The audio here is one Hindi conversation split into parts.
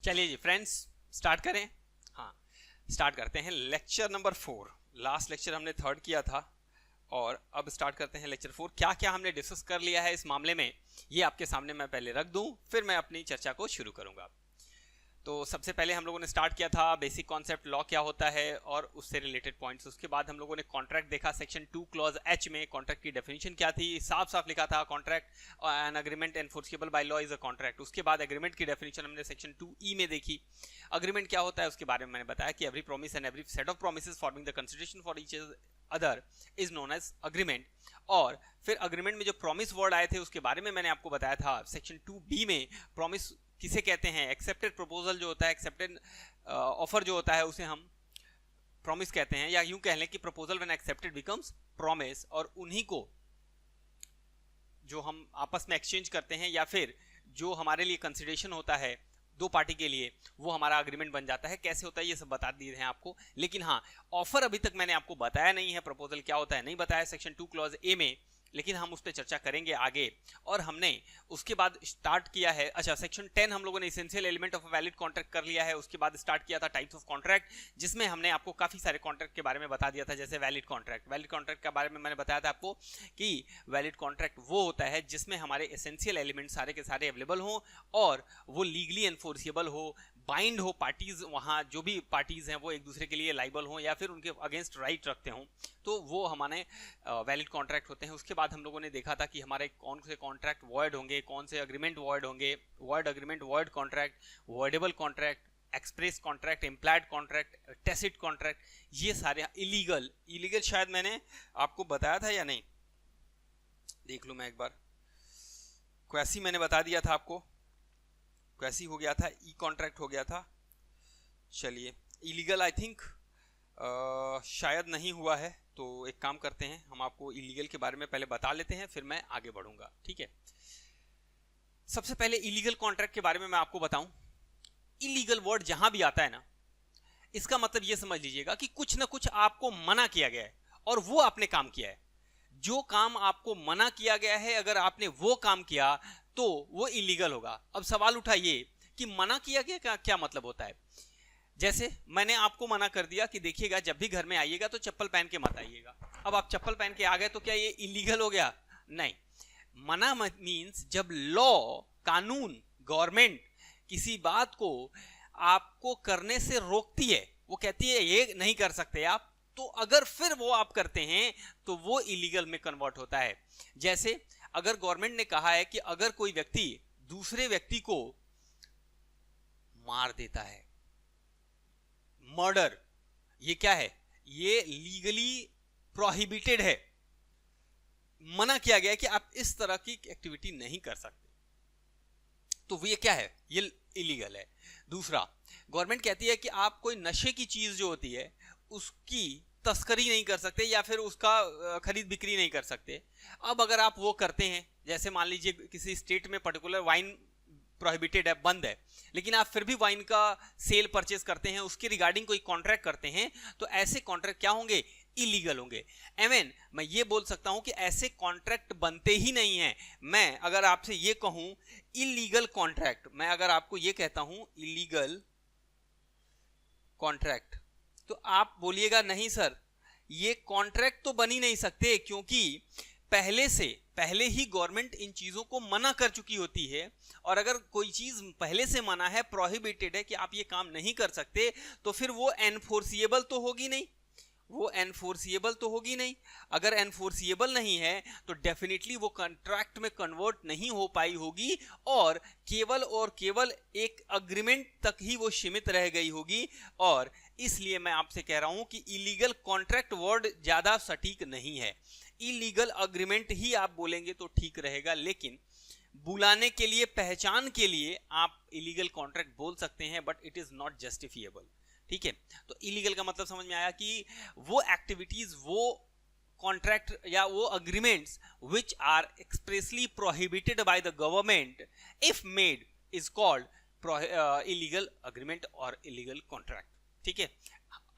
चलिए जी फ्रेंड्स, स्टार्ट करें। हाँ, स्टार्ट करते हैं लेक्चर नंबर 4। लास्ट लेक्चर हमने थर्ड किया था और अब स्टार्ट करते हैं लेक्चर 4। क्या क्या हमने डिस्कस कर लिया है इस मामले में, ये आपके सामने मैं पहले रख दूं, फिर मैं अपनी चर्चा को शुरू करूंगा। तो सबसे पहले हम लोगों ने स्टार्ट किया था बेसिक कॉन्सेप्ट, लॉ क्या होता है और उससे रिलेटेड पॉइंट्स। उसके बाद हम लोगों ने कॉन्ट्रैक्ट देखा, सेक्शन 2 क्लॉज एच में कॉन्ट्रैक्ट की डेफिनेशन क्या थी, साफ साफ लिखा था contract an agreement enforceable by law is a contract. उसके बाद एग्रीमेंट की डेफिनेशन हमने सेक्शन 2E में देखी। अग्रीमेंट क्या होता है उसके बारे में मैंने बताया कि every promise and every set of promises forming the consideration for each other is known as agreement. और फिर अग्रीमेंट में जो प्रॉमिस वर्ड आए थे उसके बारे में मैंने आपको बताया था सेक्शन 2B में प्रॉमिस किसे कहते हैं। एक्सेप्टेड प्रपोजल जो होता है, एक्सेप्टेड ऑफर जो होता है उसे हम प्रॉमिस कहते हैं, या यूं कह लें कि proposal when accepted becomes promise. और उन्हीं को जो हम आपस में एक्सचेंज करते हैं या फिर जो हमारे लिए कंसिडरेशन होता है दो पार्टी के लिए, वो हमारा अग्रीमेंट बन जाता है। कैसे होता है ये सब बता दिए हैं आपको, लेकिन हाँ, ऑफर अभी तक मैंने आपको बताया नहीं है, प्रपोजल क्या होता है नहीं बताया सेक्शन 2 क्लॉज ए में, लेकिन हम उस पर चर्चा करेंगे आगे। और हमने उसके बाद स्टार्ट किया है, अच्छा सेक्शन 10 हम लोगों ने essential element of valid contract कर लिया है। उसके बाद स्टार्ट किया था टाइप्स ऑफ कॉन्ट्रैक्ट, जिसमें हमने आपको काफी सारे कॉन्ट्रैक्ट के बारे में बता दिया था। जैसे वैलिड कॉन्ट्रैक्ट, वैलिड कॉन्ट्रैक्ट के बारे में मैंने बताया था आपको कि वैलिड कॉन्ट्रैक्ट वो होता है जिसमें हमारे एसेंशियल एलिमेंट सारे के सारे अवेलेबल हों और वो लीगली एनफोर्सिबल हो, बाइंड हो, पार्टीज वहां जो भी पार्टीज हैं वो एक दूसरे के लिए लाइबल हो या फिर उनके अगेंस्ट राइट रखते हों, तो वो हमारे वैलिड कॉन्ट्रैक्ट होते हैं। उसके बाद हम लोगों ने देखा था कि हमारे कौन से कॉन्ट्रैक्ट वॉइड होंगे, कौन से अग्रीमेंट वॉइड होंगे, void agreement, void contract, voidable contract, express contract, implied contract, tacit contract, ये सारे। इलीगल शायद मैंने आपको बताया था या नहीं, देख लूं मैं एक बार। क्वैसी मैंने बता दिया था आपको, क्वैसी हो गया था, ई कॉन्ट्रैक्ट हो गया था। चलिए, इलीगल आई थिंक शायद नहीं हुआ है, तो एक काम करते हैं, हम आपको इलीगल के बारे में पहले बता लेते हैं, फिर मैं आगे बढ़ूंगा, ठीक है। सबसे पहले इलीगल कॉन्ट्रैक्ट के बारे में मैं आपको बताऊं। इलीगल वर्ड जहां भी आता है ना, इसका मतलब यह समझ लीजिएगा कि कुछ ना कुछ आपको मना किया गया है और वो आपने काम किया है। जो काम आपको मना किया गया है, अगर आपने वो काम किया तो वो इलीगल होगा। अब सवाल उठा ये कि मना किया गया का क्या मतलब होता है। जैसे मैंने आपको मना कर दिया कि देखिएगा जब भी घर में आइएगा तो चप्पल पहन के मत आइएगा। अब आप चप्पल पहन के आ गए तो क्या ये इलीगल हो गया? नहीं। मना मीन्स जब लॉ, कानून, गवर्नमेंट किसी बात को आपको करने से रोकती है, वो कहती है ये नहीं कर सकते आप, तो अगर फिर वो आप करते हैं तो वो इलीगल में कन्वर्ट होता है। जैसे अगर गवर्नमेंट ने कहा है कि अगर कोई व्यक्ति दूसरे व्यक्ति को मार देता है, मर्डर, ये क्या है? ये लीगली प्रोहिबिटेड है, मना किया गया है कि आप इस तरह की एक्टिविटी नहीं कर सकते, तो ये क्या है? ये इलीगल है। दूसरा, गवर्नमेंट कहती है कि आप कोई नशे की चीज जो होती है उसकी तस्करी नहीं कर सकते या फिर उसका खरीद बिक्री नहीं कर सकते। अब अगर आप वो करते हैं, जैसे मान लीजिए किसी स्टेट में पर्टिकुलर वाइन प्रोहिबिटेड है, बंद है, लेकिन आप फिर भी वाइन का सेल परचेज करते हैं, उसके रिगार्डिंग कोई कॉन्ट्रैक्ट करते हैं, तो ऐसे कॉन्ट्रैक्ट क्या होंगे? इलीगल होंगे। एवन मैं ये बोल सकता हूं कि ऐसे कॉन्ट्रैक्ट बनते ही नहीं है। मैं अगर आपसे ये कहूं इलीगल कॉन्ट्रैक्ट, मैं अगर आपको ये कहता हूं इलीगल कॉन्ट्रैक्ट, तो आप बोलिएगा नहीं सर ये कॉन्ट्रैक्ट तो बन ही नहीं सकते, क्योंकि पहले ही गवर्नमेंट इन चीजों को मना कर चुकी होती है। और अगर कोई चीज पहले से मना है, प्रोहिबिटेड है कि आप ये काम नहीं कर सकते, तो फिर वो एनफोर्सिएबल तो होगी नहीं, वो एनफोर्सिएबल तो होगी नहीं। अगर एनफोर्सिएबल नहीं है तो डेफिनेटली वो कॉन्ट्रैक्ट में कन्वर्ट नहीं हो पाई होगी और केवल एक अग्रीमेंट तक ही वो सीमित रह गई होगी। और इसलिए मैं आपसे कह रहा हूं कि इलीगल कॉन्ट्रैक्ट वर्ड ज्यादा सटीक नहीं है। इलीगल अग्रीमेंट ही आप बोलेंगे तो ठीक रहेगा, लेकिन बुलाने के लिए, पहचान के लिए आप इलीगल कॉन्ट्रैक्ट बोल सकते हैं, but it is not justifiable, ठीक है। तो इलीगल का मतलब समझ में आया कि वो एक्टिविटीज, वो कॉन्ट्रैक्ट या वो agreements which are expressly prohibited by the government if made is called illegal agreement और इलीगल कॉन्ट्रैक्ट, ठीक है।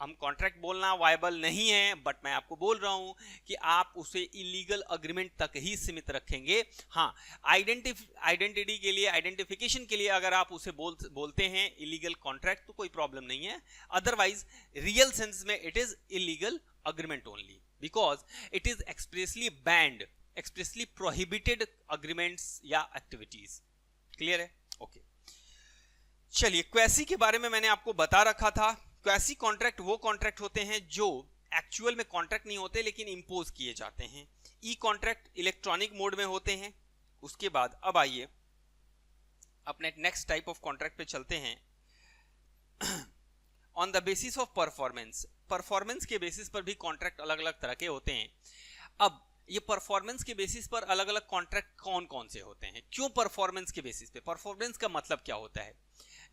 हम कॉन्ट्रैक्ट बोलना वायबल नहीं है, बट मैं आपको बोल रहा हूं कि आप उसे इलीगल अग्रीमेंट तक ही सीमित रखेंगे। हाँ, आइडेंटिटी के लिए, आइडेंटिफिकेशन के लिए अगर आप उसे बोलते हैं इलीगल कॉन्ट्रैक्ट तो कोई प्रॉब्लम नहीं है, अदरवाइज रियल सेंस में it is illegal agreement only, because it is expressly band, expressly prohibited agreements या एक्टिविटीज। क्लियर है? ओके, चलिए क्वेसी के बारे में मैंने आपको बता रखा था। क्वेसी कॉन्ट्रैक्ट वो कॉन्ट्रैक्ट होते हैं जो एक्चुअल में कॉन्ट्रैक्ट नहीं होते लेकिन इंपोज किए जाते हैं। ई कॉन्ट्रैक्ट इलेक्ट्रॉनिक मोड में होते हैं। उसके बाद अब आइए अपने नेक्स्ट टाइप ऑफ कॉन्ट्रैक्ट पे चलते हैं। On the basis of performance, performance के बेसिस पर भी कॉन्ट्रैक्ट अलग अलग तरह के होते हैं। अब ये परफॉर्मेंस के बेसिस पर अलग अलग कॉन्ट्रैक्ट कौन कौन से होते हैं? क्यों परफॉर्मेंस के बेसिस पे? परफॉर्मेंस का मतलब क्या होता है?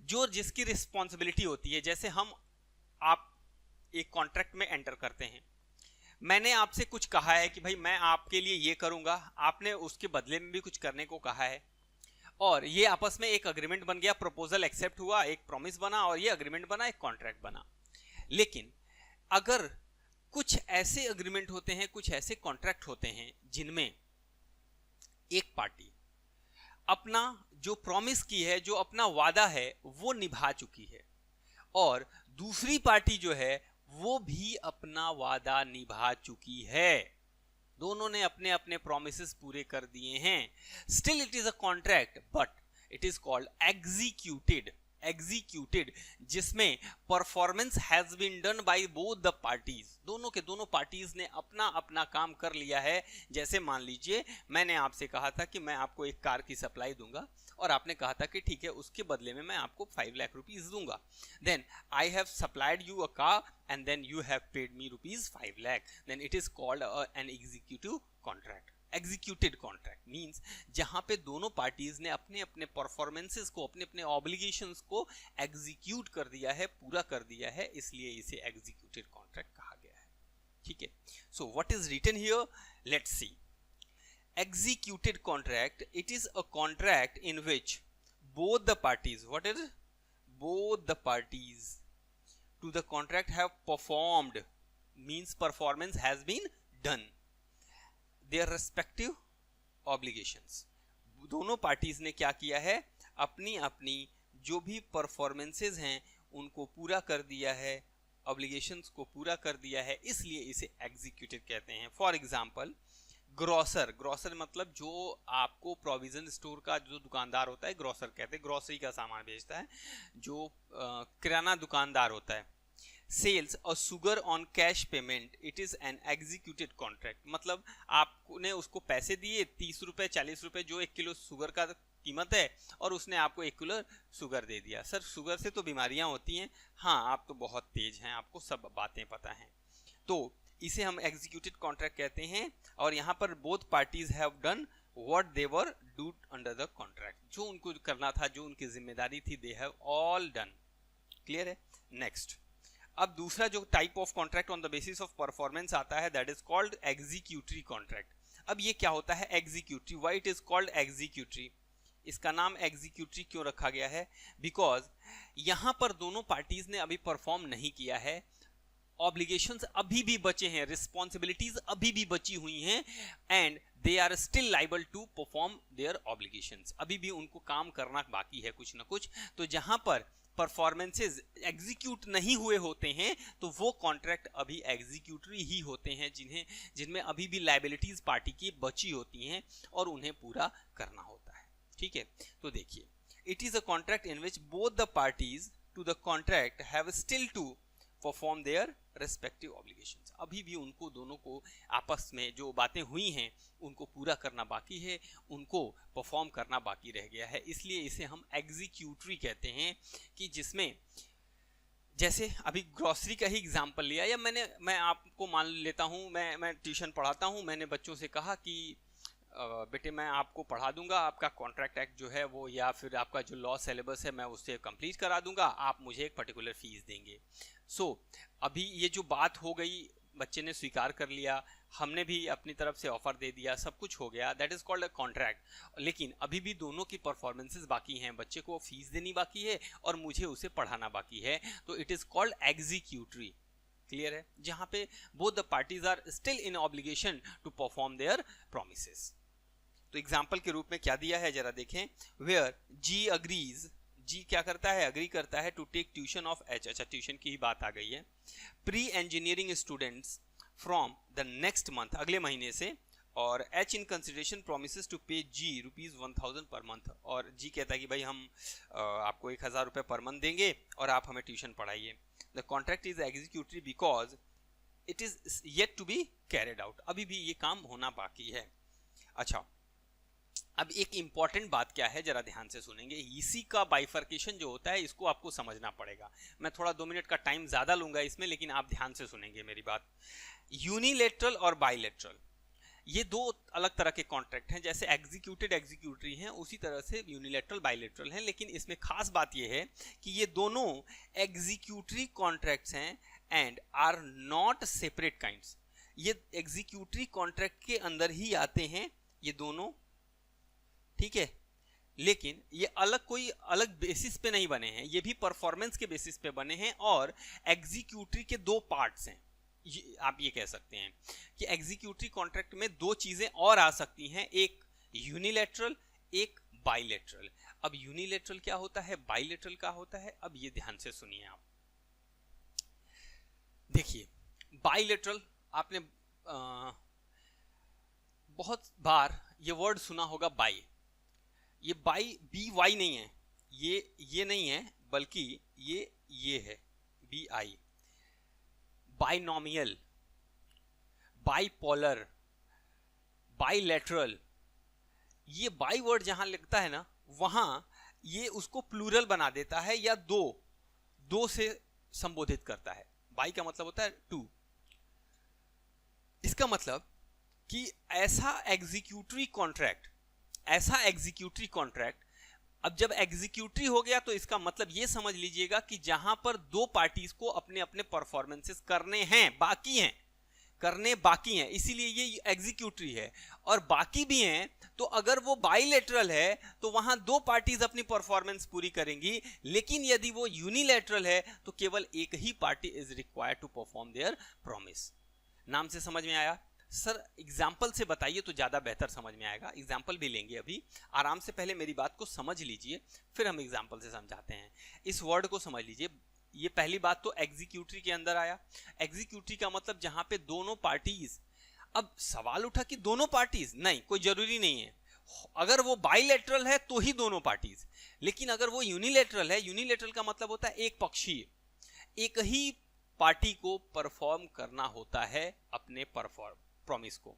जो जिसकी रिस्पॉन्सिबिलिटी होती है, जैसे आप एक कॉन्ट्रैक्ट में एंटर करते हैं, मैंने आपसे कुछ कहा है कि भाई मैं आपके लिए ये करूंगा, आपने उसके बदले में भी कुछ करने को कहा है, और ये आपस में एक अग्रीमेंट बन गया, प्रपोजल एक्सेप्ट हुआ, एक प्रॉमिस बना और ये अग्रीमेंट बना, एक कॉन्ट्रैक्ट बना। लेकिन अगर कुछ ऐसे अग्रीमेंट होते हैं, कुछ ऐसे कॉन्ट्रैक्ट होते हैं जिनमें एक पार्टी अपना जो प्रॉमिस की है, जो अपना वादा है वो निभा चुकी है, और दूसरी पार्टी जो है वो भी अपना वादा निभा चुकी है, दोनों ने अपने अपने प्रॉमिसेस पूरे कर दिए हैं, still it is a contract but it is called executed. Executed जिसमें performance has been done by both the parties, दोनों के दोनों पार्टीज ने अपना अपना काम कर लिया है। जैसे मान लीजिए मैंने आपसे कहा था कि मैं आपको एक कार की सप्लाई दूंगा, और आपने कहा था कि ठीक है, उसके बदले में मैं आपको 5 लाख रुपीज दूंगा। Then I have supplied you a car and then you have paid me rupees 5 lakh, then it is called an executive contract. Executed contract means जहां पे दोनों पार्टीज ने अपने अपने परफॉर्मेंसेस को, अपने अपने ऑब्लिगेशंस को एग्जीक्यूट कर दिया है, पूरा कर दिया है, इसलिए इसे एग्जीक्यूटेड कॉन्ट्रैक्ट कहा गया है। ठीक है, so what is written here, let's see. Executed contract, it is a contract in which both the parties, what is it? Both the parties to the contract have performed, means performance has been done their respective obligations। दोनों पार्टीज ने क्या किया है, अपनी अपनी जो भी परफॉर्मेंसेज हैं उनको पूरा कर दिया है, ऑब्लिगेशंस को पूरा कर दिया है, इसलिए इसे एग्जीक्यूटेड कहते हैं। फॉर एग्जांपल ग्रोसर, ग्रोसर मतलब जो आपको प्रोविजन स्टोर का जो दुकानदार होता है, ग्रोसर कहते हैं, ग्रोसरी का सामान बेचता है, जो किराना दुकानदार होता है। सेल्स और sugar on cash payment, it is N executed contract, मतलब आपने उसको पैसे दिए 30 रुपए 40 रुपए जो 1 किलो शुगर का कीमत है, और उसने आपको 1 किलो शुगर दे दिया। सर शुगर से तो बीमारियां होती हैं, हाँ आप तो बहुत तेज हैं, आपको सब बातें पता हैं, तो इसे हम एग्जीक्यूटेड कॉन्ट्रैक्ट कहते हैं। और यहाँ पर both parties have done what they were do under the contract, जो उनको करना था, जो उनकी जिम्मेदारी थी, they have all done. Clear है? नेक्स्ट, अब दूसरा जो type of contract on the basis of performance आता है, that is called executory contract. अब ये क्या होता है executory? Why it is called executory? इसका नाम एग्जीक्यूटरी क्यों रखा गया है? बिकॉज यहां पर दोनों पार्टीज ने अभी परफॉर्म नहीं किया है, ऑब्लिगेशंस अभी भी बचे हैं, रिस्पॉन्सिबिलिटीज अभी भी बची हुई हैं, and they are still liable to perform their obligations, अभी भी उनको काम करना बाकी है कुछ ना कुछ। तो जहां पर परफॉर्मेंसेज एग्जीक्यूट नहीं हुए होते हैं तो वो कॉन्ट्रैक्ट अभी एग्जीक्यूटरी ही होते हैं, जिनमें अभी भी लाइबिलिटीज पार्टी की बची होती हैं और उन्हें पूरा करना होता है। ठीक है, तो देखिए, it is a contract in which both the parties to the contract have still to perform their respective obligations, अभी भी उनको दोनों को आपस में जो बातें हुई हैं उनको पूरा करना बाकी है, उनको परफॉर्म करना बाकी रह गया है, इसलिए इसे हम एग्जीक्यूटरी कहते हैं। कि जिसमें जैसे अभी ग्रोसरी का ही एग्जांपल लिया, या मैं आपको मान लेता हूं, मैं ट्यूशन पढ़ाता हूं, मैंने बच्चों से कहा कि बेटे मैं आपको पढ़ा दूंगा, आपका कॉन्ट्रैक्ट एक्ट जो है वो, या फिर आपका जो लॉ सिलेबस है मैं उससे कंप्लीट करा दूंगा, आप मुझे एक पर्टिकुलर फीस देंगे। सो अभी ये जो बात हो गई, बच्चे ने स्वीकार कर लिया, हमने भी अपनी तरफ से ऑफर दे दिया, सब कुछ हो गया, that is called a contract. लेकिन अभी भी दोनों की परफॉर्मेंसेस बाकी हैं, बच्चे को फीस देनी बाकी है और मुझे उसे पढ़ाना बाकी है, तो it is called executory. Clear है, जहां पे both the parties are still in obligation to perform their promises. तो एग्जांपल के रूप में क्या दिया है जरा देखें, वेयर जी अग्रीज, जी क्या करता है, अग्री करता है to take tuition of H, अच्छा ट्यूशन की ही बात आ गई है, pre engineering students from the next month, अगले महीने से, और H in consideration promises to pay G ₹1000 per month, और जी कहता है कि भाई हम आपको 1000 रुपये पर मंथ देंगे और आप हमें ट्यूशन पढ़ाइए। The contract is executory because it is yet to be carried out, अभी भी ये काम होना बाकी है। अच्छा, अब एक इंपॉर्टेंट बात क्या है जरा ध्यान से सुनेंगे, इसी का बाइफर्केशन जो होता है इसको आपको समझना पड़ेगा। मैं थोड़ा 2 मिनट का टाइम ज्यादा लूंगा इसमें, लेकिन आप ध्यान से सुनेंगे मेरी बात। यूनिलेटरल और बाइलेटरल, ये दो अलग तरह के कॉन्ट्रैक्ट हैं, जैसे एग्जीक्यूटेड एग्जीक्यूटरी हैं उसी तरह से यूनिलेटरल बाइलेटरल हैं, लेकिन इसमें खास बात ये है कि ये दोनों एग्जीक्यूटरी कॉन्ट्रैक्ट्स हैं and are not separate kinds, ये एग्जीक्यूटरी कॉन्ट्रैक्ट के अंदर ही आते हैं ये दोनों, ठीक है, लेकिन ये अलग कोई अलग बेसिस पे नहीं बने हैं, ये भी परफॉर्मेंस के बेसिस पे बने हैं, और एग्जीक्यूटरी के दो पार्ट्स हैं। आप ये कह सकते हैं कि एग्जीक्यूटरी कॉन्ट्रैक्ट में दो चीजें और आ सकती हैं, एक यूनिलैटरल, एक बाइलेटरल। अब यूनिलैटरल क्या होता है, बाइलेटरल क्या होता है, अब ये ध्यान से सुनिए आप। देखिए बाइलेटरल, आपने बहुत बार ये वर्ड सुना होगा बाई, ये बाई बी वाई नहीं है, ये नहीं है, बल्कि ये है B I. Binomial, bipolar, bilateral, ये बाई वर्ड जहां लगता है ना वहां ये उसको प्लूरल बना देता है या दो से संबोधित करता है। बाई का मतलब होता है टू, इसका मतलब कि ऐसा एग्जीक्यूटरी कॉन्ट्रैक्ट, अब जब एग्जीक्यूटरी हो गया तो इसका मतलब ये समझ लीजिएगा कि जहां पर दो पार्टीज को अपने अपने परफॉर्मेंसेस करने बाकी हैं, इसीलिए ये एग्जीक्यूटरी है, और बाकी भी हैं, तो अगर वो बाइलेटरल है तो वहां दो पार्टीज अपनी परफॉर्मेंस पूरी करेंगी, लेकिन यदि वो यूनिलैटरल है तो केवल एक ही party is required to perform their promise. नाम से समझ में आया? सर एग्जाम्पल से बताइए तो ज्यादा बेहतर समझ में आएगा, एग्जाम्पल भी लेंगे अभी, आराम से पहले मेरी बात को समझ लीजिए फिर हम एग्जाम्पल से समझाते हैं। इस वर्ड को समझ लीजिए, ये पहली बात तो एग्जीक्यूटरी के अंदर आया। एग्जीक्यूटरी का मतलब जहां पे दोनों पार्टीज, अब सवाल उठा कि दोनों पार्टीज, नहीं, कोई जरूरी नहीं है, अगर वो बाइलेटरल है तो ही दोनों पार्टीज, लेकिन अगर वो यूनिलेटरल है, यूनिलेटरल का मतलब होता है एक पक्षीय, एक ही पार्टी को परफॉर्म करना होता है अपने प्रॉमिस को।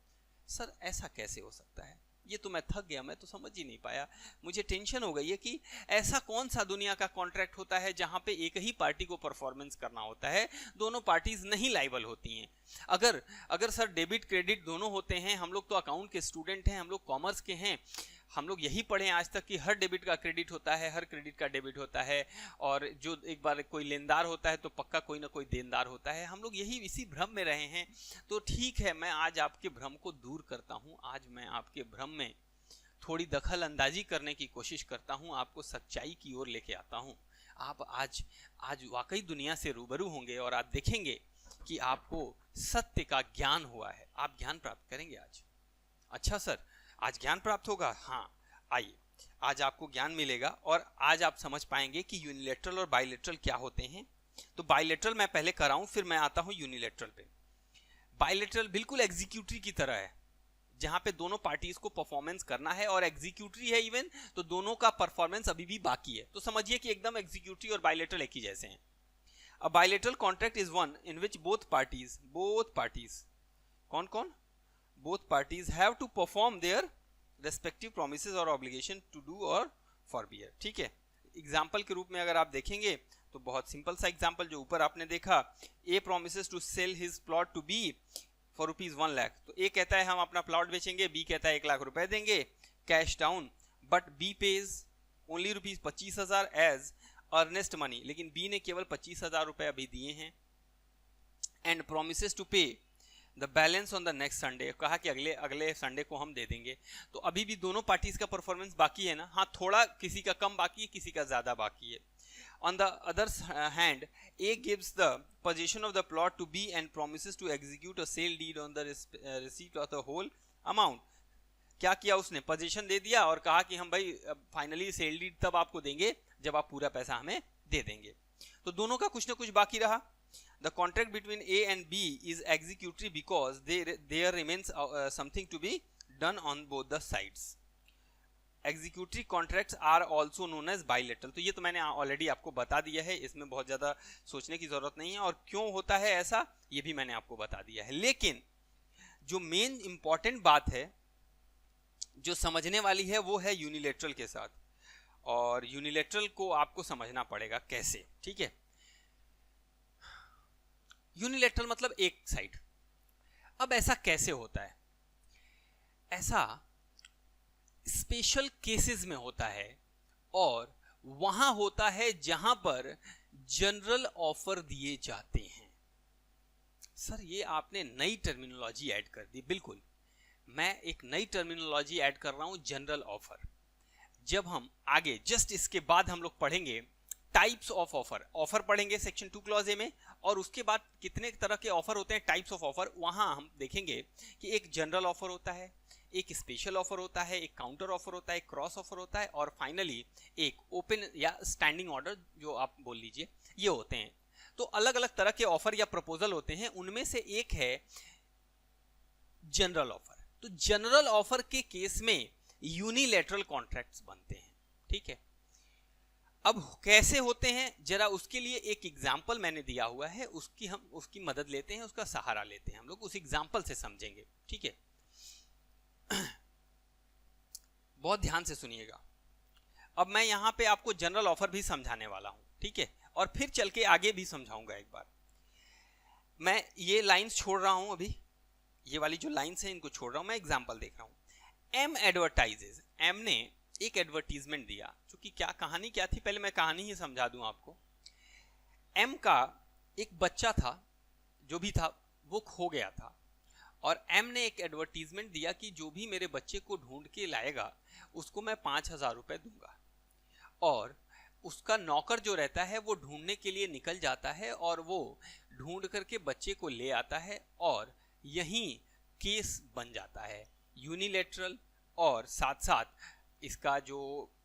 सर ऐसा कैसे हो सकता है, ये तो मैं थक गया, मैं तो समझ ही नहीं पाया, मुझे टेंशन हो गई है कि ऐसा कौन सा दुनिया का कॉन्ट्रैक्ट होता है जहां पे एक ही पार्टी को परफॉर्मेंस करना होता है, दोनों पार्टीज नहीं लायबल होती हैं। अगर सर डेबिट क्रेडिट दोनों होते हैं, हम लोग तो अकाउंट के स्टूडेंट हैं, हम लोग कॉमर्स के हैं, हम लोग यही पढ़े आज तक कि हर डेबिट का क्रेडिट होता है, हर क्रेडिट का डेबिट होता है, और जो एक बार कोई लेनदार होता है तो पक्का कोई ना कोई देनदार होता है, हम लोग इसी भ्रम में रहे हैं। तो ठीक है, मैं आज आपके भ्रम को दूर करता हूं, आज मैं आपके भ्रम में थोड़ी दखल अंदाजी करने की कोशिश करता हूं, आपको सच्चाई की ओर लेके आता हूं। आप आज वाकई दुनिया से रूबरू होंगे और आप देखेंगे कि आपको सत्य का ज्ञान हुआ है, आप ज्ञान प्राप्त करेंगे आज। अच्छा सर, आज ज्ञान प्राप्त होगा? हाँ, आइए, आज आपको ज्ञान मिलेगा और आज आप समझ पाएंगे कि यूनिलैटरल और बाइलेटरल क्या होते हैं। तो बाइलेटरल मैं पहले कराऊं, फिर मैं आता हूं यूनिलैटरल पे। बाइलेटरल बिल्कुल एग्जीक्यूटरी की तरह है, जहां पे दोनों पार्टीज को परफॉर्मेंस करना है, और एग्जीक्यूटरी है इवन, तो दोनों का परफॉर्मेंस अभी भी बाकी है, तो समझिए कि एकदम एग्जीक्यूटरी और बाइलेटरल एक ही जैसे हैं। A bilateral contract is one in which both parties कौन both parties have to perform their respective promises or obligation to do or forbear। ठीक है, एग्जाम्पल के रूप में अगर आप देखेंगे तो बहुत सिंपल सा एग्जाम्पल जो ऊपर आपने देखा, A promises to sell his plot to B for ₹1 lakh, तो A कहता है हम अपना प्लॉट बेचेंगे, B कहता है 1 लाख रुपए देंगे cash down, but B pays only ₹25,000 as earnest money, लेकिन B ने केवल 25,000 रुपए अभी दिए हैं, and promises to pay the balance on the next Sunday, कहा कि अगले संडे को हम दे देंगे। तो अभी भी दोनों पार्टीज का परफॉर्मेंस बाकी है ना, हाँ थोड़ा किसी का कम बाकी है, किसी का ज्यादा बाकी है। On the other hand, A gives the possession of the plot to B and promises to execute a sale deed on the receipt of the whole amount. क्या किया उसने? पोजीशन दे दिया और कहा कि हम भाई फाइनली सेल डीड तब आपको देंगे जब आप पूरा पैसा हमें दे देंगे. तो दोनों का कुछ ना कुछ बाकी रहा. The contract between A and B is executory because there remains something to be done on both the sides. Executory contracts are also known as bilateral. तो ये तो मैंने ऑलरेडी आपको बता दिया है, इसमें बहुत ज़्यादा सोचने की ज़रूरत नहीं है. और क्यों होता है ऐसा ये भी मैंने आपको बता दिया है. लेकिन जो मेन इंपॉर्टेंट बात है जो समझने वाली है वो है यूनिलेटरल के साथ. और यूनिलेटरल को आपको समझना पड़ेगा कैसे. ठीक है, यूनिलेटरल मतलब एक साइड. अब ऐसा कैसे होता है? ऐसा स्पेशल केसेस में होता है और वहां होता है जहां पर जनरल ऑफर दिए जाते हैं. सर ये आपने नई टर्मिनोलॉजी ऐड कर दी. बिल्कुल, मैं एक नई टर्मिनोलॉजी ऐड कर रहा हूं, जनरल ऑफर. जब हम आगे जस्ट इसके बाद हम लोग पढ़ेंगे टाइप्स ऑफ ऑफर. ऑफर पढ़ेंगे सेक्शन 2 क्लॉज ए में, और उसके बाद कितने तरह के ऑफर होते हैं, टाइप्स ऑफ ऑफर, वहां हम देखेंगे कि एक जनरल ऑफर होता है, एक स्पेशल ऑफर होता है, एक काउंटर ऑफर होता है, एक क्रॉस ऑफर होता है, और फाइनली एक ओपन या स्टैंडिंग ऑर्डर जो आप बोल लीजिए, ये होते हैं. तो अलग अलग तरह के ऑफर या प्रपोजल होते हैं. उनमें से एक है जनरल ऑफर. तो जनरल ऑफर के केस में यूनिलैटरल कॉन्ट्रैक्ट्स बनते हैं. ठीक है, अब कैसे होते हैं जरा उसके लिए एक एग्जाम्पल मैंने दिया हुआ है, उसकी मदद लेते हैं, उसका सहारा लेते हैं. हम लोग उस एग्जाम्पल से समझेंगे. ठीक है, बहुत ध्यान से सुनिएगा. अब मैं यहां पे आपको जनरल ऑफर भी समझाने वाला हूं. ठीक है, और फिर चल के आगे भी समझाऊंगा. एक बार मैं ये लाइंस छोड़ रहा हूं, अभी ये वाली जो लाइंस हैं इनको छोड़ रहा हूं, मैं एग्जांपल देख रहा हूं. एम एडवर्टाइजेस. एम ने एक एडवर्टीजमेंट दिया. क्योंकि क्या कहानी क्या थी, पहले मैं कहानी ही समझा दूं आपको. एम का एक बच्चा था, जो भी था वो खो गया था, और एम ने एक एडवर्टीजमेंट दिया कि जो भी मेरे बच्चे को ढूंढ के लाएगा उसको मैं 5,000 रुपए दूंगा. और उसका नौकर जो रहता है वो ढूंढने के लिए निकल जाता है और वो ढूंढ करके बच्चे को ले आता है, और यही केस बन जाता है यूनिलैटरल. और साथ साथ इसका जो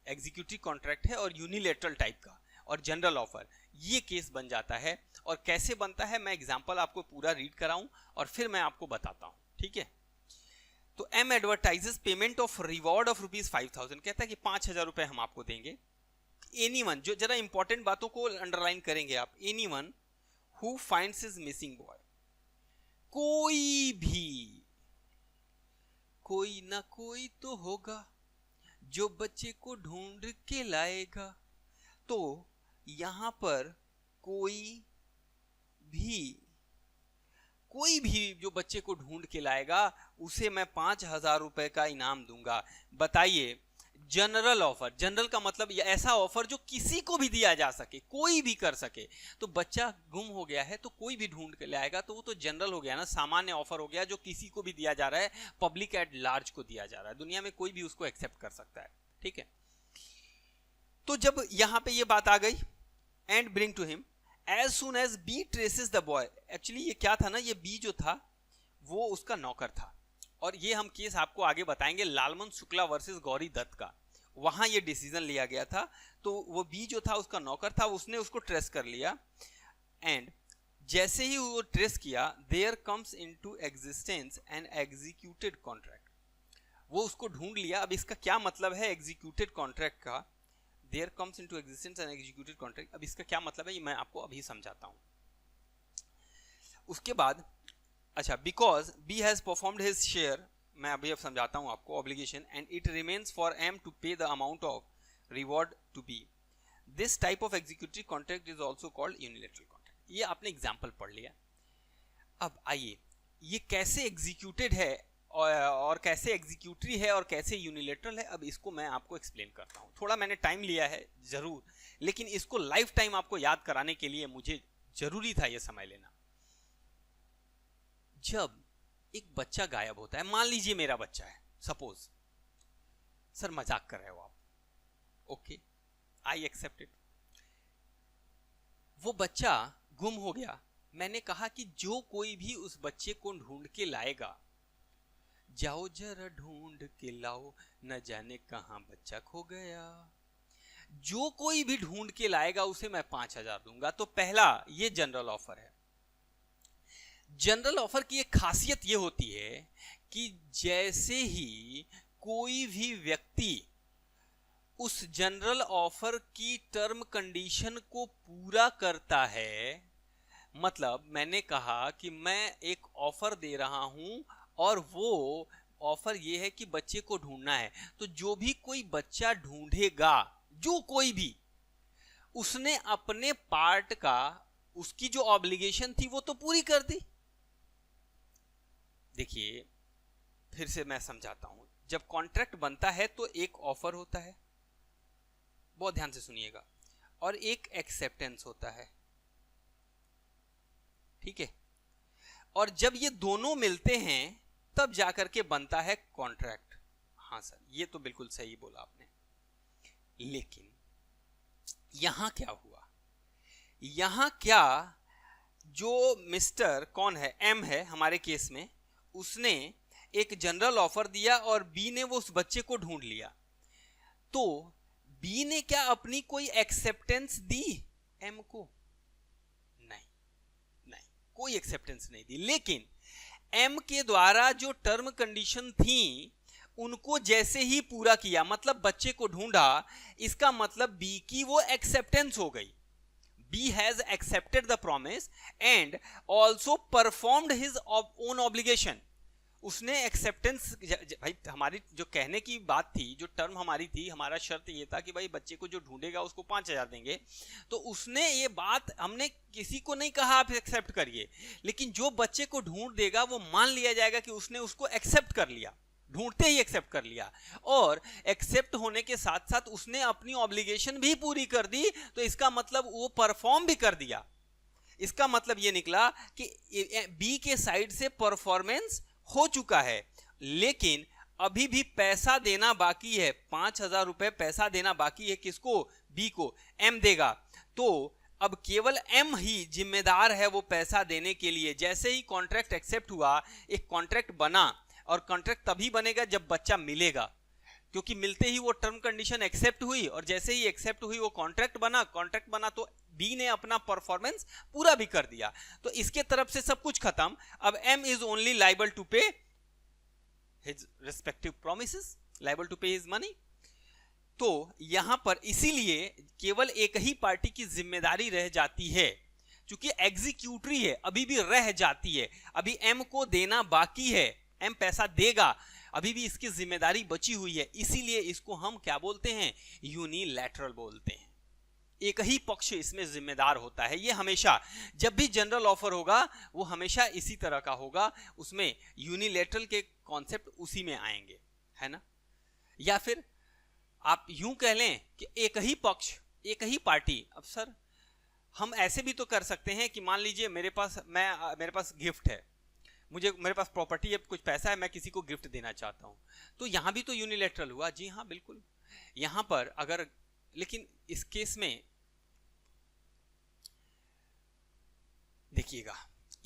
एग्जीक्यूटिव कॉन्ट्रैक्ट है और यूनिलैटरल टाइप का और जनरल ऑफर, ये केस बन जाता है. और कैसे बनता है मैं एग्जांपल आपको पूरा रीड कराऊं और फिर मैं आपको बताता हूं. ठीक है, तो M advertises payment of reward of ₹5,000. कहता है कि 5,000 रुपए हम आपको देंगे. एनीवन, जो जरा इंपॉर्टेंट बातों को अंडरलाइन करेंगे आप, anyone who finds his missing boy. कोई भी, कोई ना कोई तो होगा जो बच्चे को ढूंढ के लाएगा. तो यहां पर कोई भी जो बच्चे को ढूंढ के लाएगा उसे मैं 5,000 रुपए का इनाम दूंगा. बताइए, जनरल ऑफर. जनरल का मतलब ऐसा ऑफर जो किसी को भी दिया जा सके, कोई भी कर सके. तो बच्चा गुम हो गया है तो कोई भी ढूंढ के लाएगा, तो वो तो जनरल हो गया ना, सामान्य ऑफर हो गया जो किसी को भी दिया जा रहा है, पब्लिक एट लार्ज को दिया जा रहा है, दुनिया में कोई भी उसको एक्सेप्ट कर सकता है. ठीक है, तो जब यहां पे ये बात आ गई, and bring to him as soon as B traces the boy. Actually ये क्या था ना, ये बी जो था वो उसका नौकर था, और ये हम केस आपको आगे बताएंगे लालमन शुक्ला वर्सेस गौरी दत्त का. वहां ये डिसीजन लिया गया था. तो वो बी जो था उसका नौकर था, उसने उसको ट्रेस कर लिया. एंड जैसे ही वो ट्रेस किया, there comes into existence an executed contract. वो उसको ढूंढ लिया. अब इसका क्या मतलब है एग्जीक्यूटेड कॉन्ट्रैक्ट का, there comes into existence an executed contract. अब इसका क्या मतलब है ये मैं आपको अभी समझाता हूं. उसके बाद अच्छा, because B has performed his share, मैं अभी अब समझाता हूं आपको, obligation, and it remains for M to pay the amount of reward to B. This type of executive contract is also called unilateral contract. ये आपने एग्जाम्पल पढ़ लिया. अब आइए, ये कैसे एग्जीक्यूटेड है और कैसे एग्जीक्यूटरी है और कैसे यूनिलैटरल है, अब इसको मैं आपको एक्सप्लेन करता हूं. थोड़ा मैंने टाइम लिया है जरूर, लेकिन इसको लाइफ टाइम आपको याद कराने के लिए मुझे जरूरी था ये समय लेना. जब एक बच्चा गायब होता है, मान लीजिए मेरा बच्चा है, सपोज. सर मजाक कर रहे हो आप, ओके, आई एक्सेप्ट इट. वो बच्चा गुम हो गया। मैंने कहा कि जो कोई भी उस बच्चे को ढूंढ के लाएगा, जाओ जरा ढूंढ के लाओ, न जाने कहां बच्चा खो गया। जो कोई भी ढूंढ के लाएगा उसे मैं 5,000 दूंगा। तो पहला ये जनरल ऑफर है। जनरल ऑफर की एक खासियत ये होती है कि जैसे ही कोई भी व्यक्ति उस जनरल ऑफर की टर्म कंडीशन को पूरा करता है, मतलब मैंने कहा कि मैं एक ऑफर दे रहा हूं और वो ऑफर ये है कि बच्चे को ढूंढना है, तो जो भी कोई बच्चा ढूंढेगा, जो कोई भी, उसने अपने पार्ट का, उसकी जो ऑब्लिगेशन थी वो तो पूरी कर दी। देखिए फिर से मैं समझाता हूं। जब कॉन्ट्रैक्ट बनता है तो एक ऑफर होता है, बहुत ध्यान से सुनिएगा, और एक एक्सेप्टेंस होता है, ठीक है। और जब ये दोनों मिलते हैं तब जाकर के बनता है कॉन्ट्रैक्ट। हाँ सर, ये तो बिल्कुल सही बोला आपने। लेकिन यहां क्या हुआ? यहां क्या, जो मिस्टर कौन है, एम है हमारे केस में, उसने एक जनरल ऑफर दिया और बी ने वो उस बच्चे को ढूंढ लिया। तो बी ने क्या अपनी कोई एक्सेप्टेंस दी एम को? नहीं, कोई एक्सेप्टेंस नहीं दी। लेकिन एम के द्वारा जो टर्म कंडीशन थी उनको जैसे ही पूरा किया, मतलब बच्चे को ढूंढा, इसका मतलब बी की वो एक्सेप्टेंस हो गई। B has accepted the promise and also performed his own obligation. उसने एक्सेप्टेंस, भाई हमारी जो कहने की बात थी, जो टर्म हमारी थी, हमारा शर्त ये था कि भाई बच्चे को जो ढूंढेगा उसको 5,000 देंगे। तो उसने ये बात, हमने किसी को नहीं कहा आप एक्सेप्ट करिए, लेकिन जो बच्चे को ढूंढ देगा वो मान लिया जाएगा कि उसने उसको एक्सेप्ट कर लिया, ढूंढते ही एक्सेप्ट कर लिया। और एक्सेप्ट होने के साथ साथ उसने अपनी ऑब्लिगेशन भी पूरी कर दी, तो इसका मतलब वो परफॉर्म भी कर दिया। इसका मतलब ये निकला कि बी के साइड से परफॉर्मेंस हो चुका है, लेकिन अभी भी पैसा देना बाकी है। 5,000 रुपए पैसा देना बाकी है। किसको? बी को। एम देगा। तो अब केवल एम ही जिम्मेदार है वो पैसा देने के लिए। जैसे ही कॉन्ट्रैक्ट एक्सेप्ट हुआ, एक कॉन्ट्रैक्ट बना, और कॉन्ट्रैक्ट तभी बनेगा जब बच्चा मिलेगा, क्योंकि मिलते ही वो टर्म कंडीशन एक्सेप्ट हुई, और जैसे ही एक्सेप्ट हुई वो कॉन्ट्रैक्ट बना तो बी ने अपना परफॉर्मेंस पूरा भी कर दिया। तो इसके तरफ से सब कुछ खत्म। अब M is only liable to pay his respective promises, liable to pay his money. तो यहां पर इसीलिए केवल एक ही पार्टी की जिम्मेदारी रह जाती है, क्योंकि एग्जीक्यूटरी है, अभी भी रह जाती है। अभी एम को देना बाकी है, एम पैसा देगा, अभी भी इसकी जिम्मेदारी बची हुई है। इसीलिए इसको हम क्या बोलते हैं? यूनिलैटरल बोलते हैं। एक ही पक्ष इसमें जिम्मेदार होता है। ये हमेशा, जब भी जनरल ऑफर होगा वो हमेशा इसी तरह का होगा, उसमें यूनिलैटरल के कॉन्सेप्ट उसी में आएंगे, है ना। या फिर आप यूं कह लें कि एक ही पक्ष, एक ही पार्टी। अब सर हम ऐसे भी तो कर सकते हैं कि मान लीजिए मेरे पास गिफ्ट है, मेरे पास प्रॉपर्टी है, कुछ पैसा है, मैं किसी को गिफ्ट देना चाहता हूं, तो यहां भी तो यूनिलैटरल हुआ। जी हाँ बिल्कुल। यहां पर अगर, लेकिन इस केस में देखिएगा,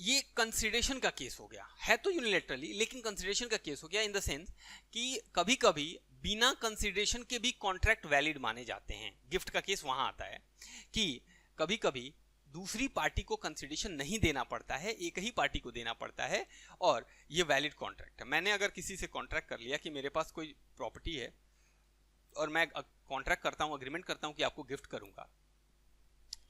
ये कंसिडरेशन का केस हो गया है, तो यूनिलैटरली, लेकिन कंसिडरेशन का केस हो गया इन द सेंस कि कभी कभी बिना कंसिडरेशन के भी कॉन्ट्रैक्ट वैलिड माने जाते हैं। गिफ्ट का केस वहां आता है कि कभी कभी दूसरी पार्टी को कंसिडरेशन नहीं देना पड़ता है, एक ही पार्टी को देना पड़ता है, और ये वैलिड कॉन्ट्रैक्ट है। मैंने अगर किसी से कॉन्ट्रैक्ट कर लिया कि मेरे पास कोई प्रॉपर्टी है और मैं कॉन्ट्रैक्ट करता हूं, अग्रीमेंट करता हूं कि आपको गिफ्ट करूंगा,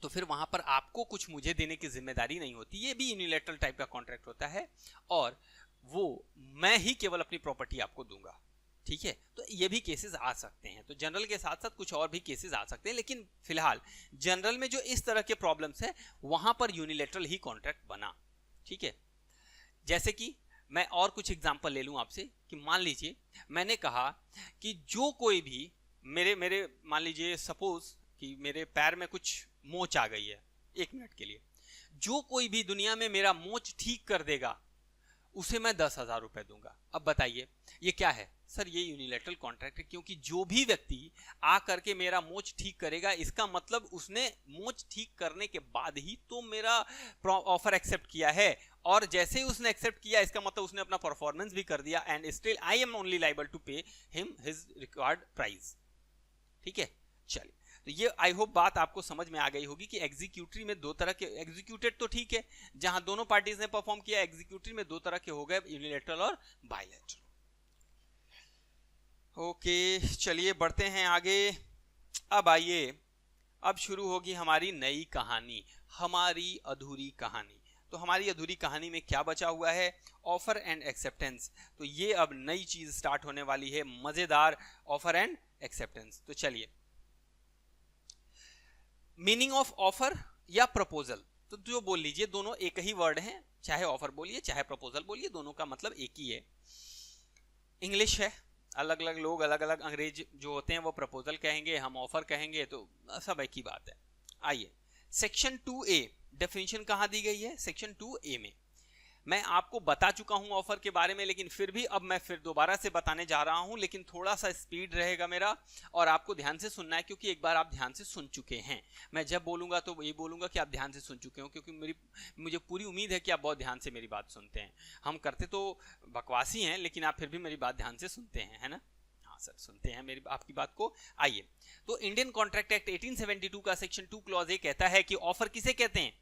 तो फिर वहां पर आपको कुछ मुझे देने की जिम्मेदारी नहीं होती। ये भी यूनिलैटरल टाइप का कॉन्ट्रैक्ट होता है, और वो मैं ही केवल अपनी प्रॉपर्टी आपको दूंगा, ठीक है। तो ये भी केसेस आ सकते हैं। तो जनरल के साथ साथ कुछ और भी केसेस आ सकते हैं, लेकिन फिलहाल जनरल में जो इस तरह के प्रॉब्लम्स है वहां पर यूनिलैटरल ही कॉन्ट्रैक्ट बना, ठीक है। जैसे कि मैं और कुछ एग्जांपल ले लूं आपसे कि मान लीजिए मैंने कहा कि जो कोई भी मेरे मान लीजिए सपोज कि मेरे पैर में कुछ मोच आ गई है 1 मिनट के लिए, जो कोई भी दुनिया में मेरा मोच ठीक कर देगा उसे मैं 10,000 रुपए दूंगा। अब बताइए ये क्या है? सर ये यूनिलैटरल कॉन्ट्रैक्ट है, क्योंकि जो भी व्यक्ति आ करके मेरा मोच ठीक करेगा, इसका मतलब उसने मोच ठीक करने के बाद ही तो मेरा ऑफर एक्सेप्ट किया है, और जैसे ही उसने एक्सेप्ट किया इसका मतलब उसने अपना परफॉर्मेंस भी कर दिया, and still I am only liable to pay him his required price. ठीक है, चलिए, तो ये आई होप बात आपको समझ में आ गई होगी कि एग्जीक्यूटरी में दो तरह के, एग्जीक्यूटेड तो ठीक है जहां दोनों पार्टीज ने परफॉर्म किया, एग्जीक्यूटरी में दो तरह के हो गए, यूनिलैटरल और बायलैटरल। ओके, चलिए बढ़ते हैं आगे। अब आइए, अब शुरू होगी हमारी नई कहानी, हमारी अधूरी कहानी। तो हमारी अधूरी कहानी में क्या बचा हुआ है? Offer and acceptance. तो ये अब नई चीज स्टार्ट होने वाली है, मजेदार ऑफर एंड एक्सेप्टेंस। तो चलिए, मीनिंग ऑफ ऑफर या प्रपोजल, तो जो बोल लीजिए, दोनों एक ही वर्ड हैं, चाहे ऑफर बोलिए चाहे प्रपोजल बोलिए, दोनों का मतलब एक ही है। इंग्लिश है, अलग अलग लोग अलग अलग अंग्रेज जो होते हैं वो प्रपोजल कहेंगे, हम ऑफर कहेंगे, तो सब एक ही बात है। आइए, सेक्शन 2A डेफिनेशन कहां दी गई है? सेक्शन 2A में। मैं आपको बता चुका हूं ऑफर के बारे में, लेकिन फिर भी अब मैं फिर दोबारा से बताने जा रहा हूं, लेकिन थोड़ा सा स्पीड रहेगा मेरा, और आपको ध्यान से सुनना है, क्योंकि एक बार आप ध्यान से सुन चुके हैं। मैं जब बोलूंगा तो ये बोलूंगा कि आप ध्यान से सुन चुके हो, क्योंकि मुझे पूरी उम्मीद है कि आप बहुत ध्यान से मेरी बात सुनते हैं। हम करते तो बकवासी हैं, लेकिन आप फिर भी मेरी बात ध्यान से सुनते हैं, है ना? हाँ सर, सुनते हैं मेरी आपकी बात को। आइए, तो इंडियन कॉन्ट्रैक्ट एक्ट 1872 का सेक्शन 2 क्लॉज ए कहता है कि ऑफर किसे कहते हैं?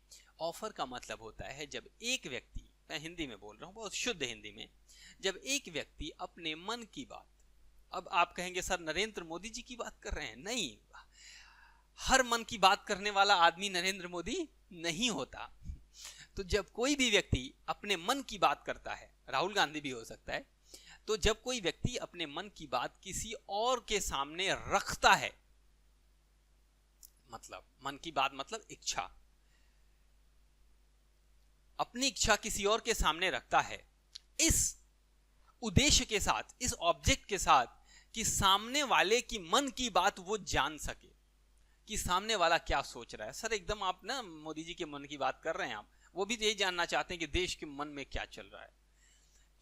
ऑफर का मतलब होता है जब एक व्यक्ति, मैं हिंदी में बोल रहा हूं, बहुत शुद्ध हिंदी में, जब एक व्यक्ति अपने मन की बात, अब आप कहेंगे सर नरेंद्र मोदी जी की बात कर रहे हैं, नहीं, हर मन की बात करने वाला आदमी नरेंद्र मोदी नहीं होता। तो जब कोई भी व्यक्ति अपने मन की बात करता है, राहुल गांधी भी हो सकता है, तो जब कोई व्यक्ति अपने मन की बात किसी और के सामने रखता है, मतलब मन की बात मतलब इच्छा, अपनी इच्छा किसी और के सामने रखता है, इस उद्देश्य के साथ, इस ऑब्जेक्ट के साथ कि सामने वाले की मन की बात वो जान सके कि सामने वाला क्या सोच रहा है। सर एकदम आप ना मोदी जी के मन की बात कर रहे हैं, आप वो भी यही जानना चाहते हैं कि देश के मन में क्या चल रहा है।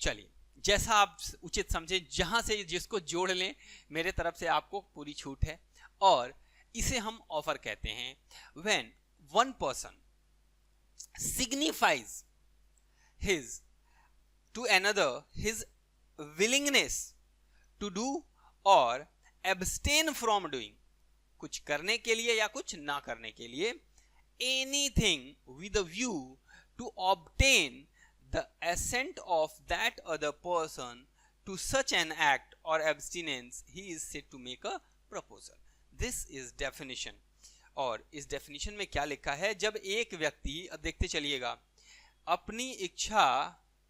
चलिए, जैसा आप उचित समझे, जहां से जिसको जोड़ लें, मेरे तरफ से आपको पूरी छूट है। और इसे हम ऑफर कहते हैं when one person signifies his to another his willingness to do or abstain from doing, कुछ करने के लिए या कुछ ना करने के लिए, anything with a view to obtain the assent of that other person to such an act or abstinence, he is said to make a proposal. This is definition. और इस डेफिनेशन में क्या लिखा है? जब एक व्यक्ति, देखते चलिएगा, अपनी इच्छा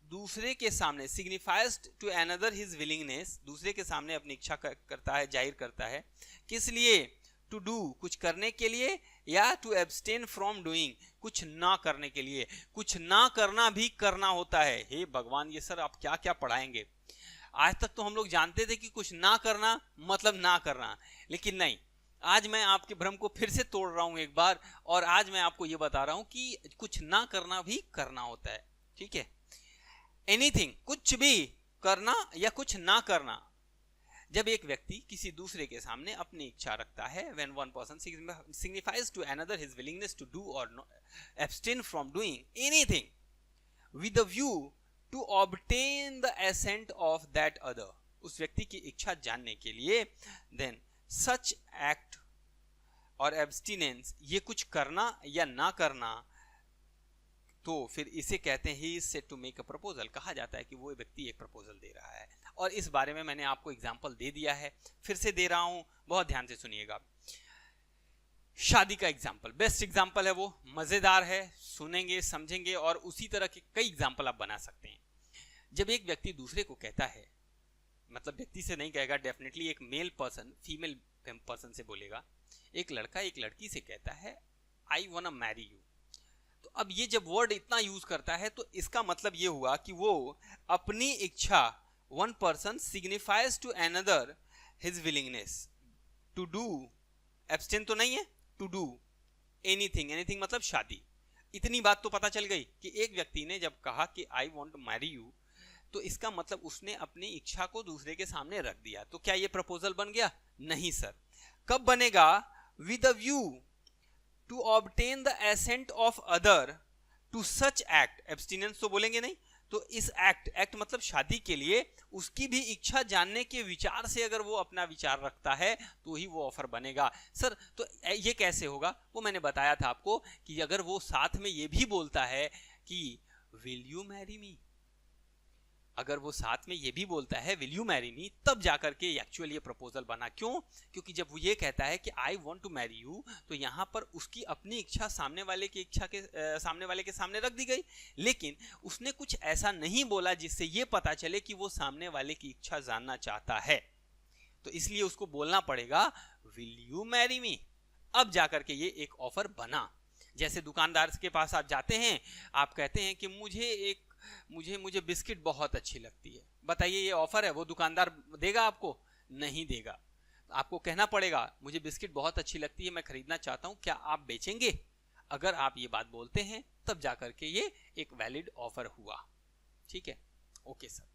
दूसरे के सामने, signifies to another his willingness, दूसरे के सामने अपनी इच्छा करता है, जाहिर करता है, किस लिए? टू डू, कुछ करने के लिए, या टू एब्सटेन फ्रॉम डूइंग, कुछ ना करने के लिए। कुछ ना करना भी करना होता है। हे भगवान, ये सर आप क्या क्या पढ़ाएंगे? आज तक तो हम लोग जानते थे कि कुछ ना करना मतलब ना करना, लेकिन नहीं, आज मैं आपके भ्रम को फिर से तोड़ रहा हूं एक बार, और आज मैं आपको यह बता रहा हूं कि कुछ ना करना भी करना होता है। ठीक है, एनीथिंग, कुछ भी करना या कुछ ना करना। जब एक व्यक्ति किसी दूसरे के सामने अपनी इच्छा रखता है, when one person signifies to another his willingness to do or abstain from doing anything with a view to obtain the assent of that other, उस व्यक्ति की इच्छा जानने के लिए, then such act और abstinence, ये कुछ करना या ना करना, तो फिर इसे कहते हैं he is said to make a proposal। कहा जाता है कि वो व्यक्ति एक प्रपोजल दे रहा है। और इस बारे में मैंने आपको एग्जाम्पल दे दिया है, फिर से दे रहा हूं, बहुत ध्यान से सुनिएगा। शादी का एग्जाम्पल, बेस्ट एग्जाम्पल है वो, मजेदार है, सुनेंगे समझेंगे, और उसी तरह के कई एग्जाम्पल आप बना सकते हैं। जब एक व्यक्ति दूसरे को कहता है, मतलब व्यक्ति से नहीं कहेगा, डेफिनेटली एक मेल पर्सन फीमेल पर्सन से बोलेगा, एक लड़का एक लड़की से कहता है I want to marry you, तो अब ये जब वर्ड इतना यूज करता है, तो इसका मतलब ये हुआ कि वो अपनी इच्छा, one person signifies to another his willingness to do, abstain तो नहीं है, टू डू एनीथिंग, मतलब शादी। इतनी बात तो पता चल गई कि एक व्यक्ति ने जब कहा कि I want to marry you, तो इसका मतलब उसने अपनी इच्छा को दूसरे के सामने रख दिया। तो क्या ये प्रपोजल बन गया? नहीं सर। कब बनेगा? With a view to obtain the assent of other to such act. Abstinence तो बोलेंगे नहीं, तो इस एक्ट मतलब शादी के लिए उसकी भी इच्छा जानने के विचार से अगर वो अपना विचार रखता है तो ही वो ऑफर बनेगा। सर तो ये कैसे होगा? वो मैंने बताया था आपको कि अगर वो साथ में ये भी बोलता है कि विल यू मैरी मी, अगर वो साथ में ये भी बोलता है विल यू मैरी मी, तब जाकर के एक्चुअली ये प्रपोजल बना। क्यों? क्योंकि जब वो ये कहता है कि I want to marry you, तो यहां पर उसकी अपनी इच्छा सामने वाले की इच्छा के सामने वाले के सामने रख दी गई, लेकिन उसने कुछ ऐसा नहीं बोला जिससे ये पता चले कि वो सामने वाले की इच्छा जानना चाहता है। तो इसलिए उसको बोलना पड़ेगा विल यू मैरी मी, अब जाकर के ये एक ऑफर बना। जैसे दुकानदार के पास आप जाते हैं, आप कहते हैं कि मुझे बिस्किट बहुत अच्छी लगती है, बताइए ये ऑफर है? वो दुकानदार देगा आपको? नहीं देगा। आपको कहना पड़ेगा मुझे बिस्किट बहुत अच्छी लगती है, मैं खरीदना चाहता हूं, क्या आप बेचेंगे? अगर आप ये बात बोलते हैं तब जाकर के ये एक वैलिड ऑफर हुआ। ठीक है, ओके सर।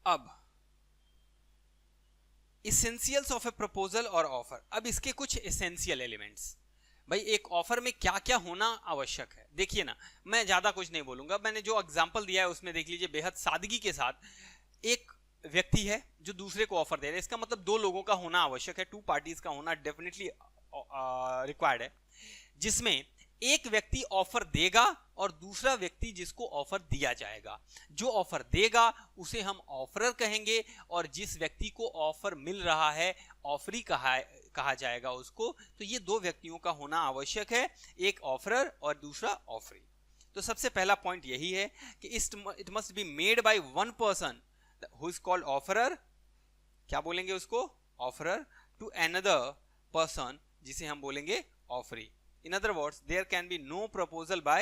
अब एसेंशियल्स ऑफ ए प्रपोजल और ऑफर। अब इसके कुछ एसेंशियल एलिमेंट्स, भाई एक ऑफर में क्या क्या होना आवश्यक है। देखिए ना, मैं ज्यादा कुछ नहीं बोलूंगा, मैंने जो एग्जांपल दिया है उसमें देख लीजिए बेहद सादगी के साथ। एक व्यक्ति है जो दूसरे को ऑफर दे रहा है, इसका मतलब दो लोगों का होना आवश्यक है, टू पार्टीज का होना डेफिनेटली रिक्वायर्ड है, जिसमें एक व्यक्ति ऑफर देगा और दूसरा व्यक्ति जिसको ऑफर दिया जाएगा। जो ऑफर देगा उसे हम ऑफरर कहेंगे और जिस व्यक्ति को ऑफर मिल रहा है ऑफरी कहा जाएगा उसको। तो ये दो व्यक्तियों का होना आवश्यक है, एक ऑफरर और दूसरा ऑफरी। तो सबसे पहला पॉइंट यही है कि it must be made by one person who is called offeror, क्या बोलेंगे उसको? ऑफरर, टू अनदर पर्सन जिसे हम बोलेंगे offeree. In other words, there can be no proposal by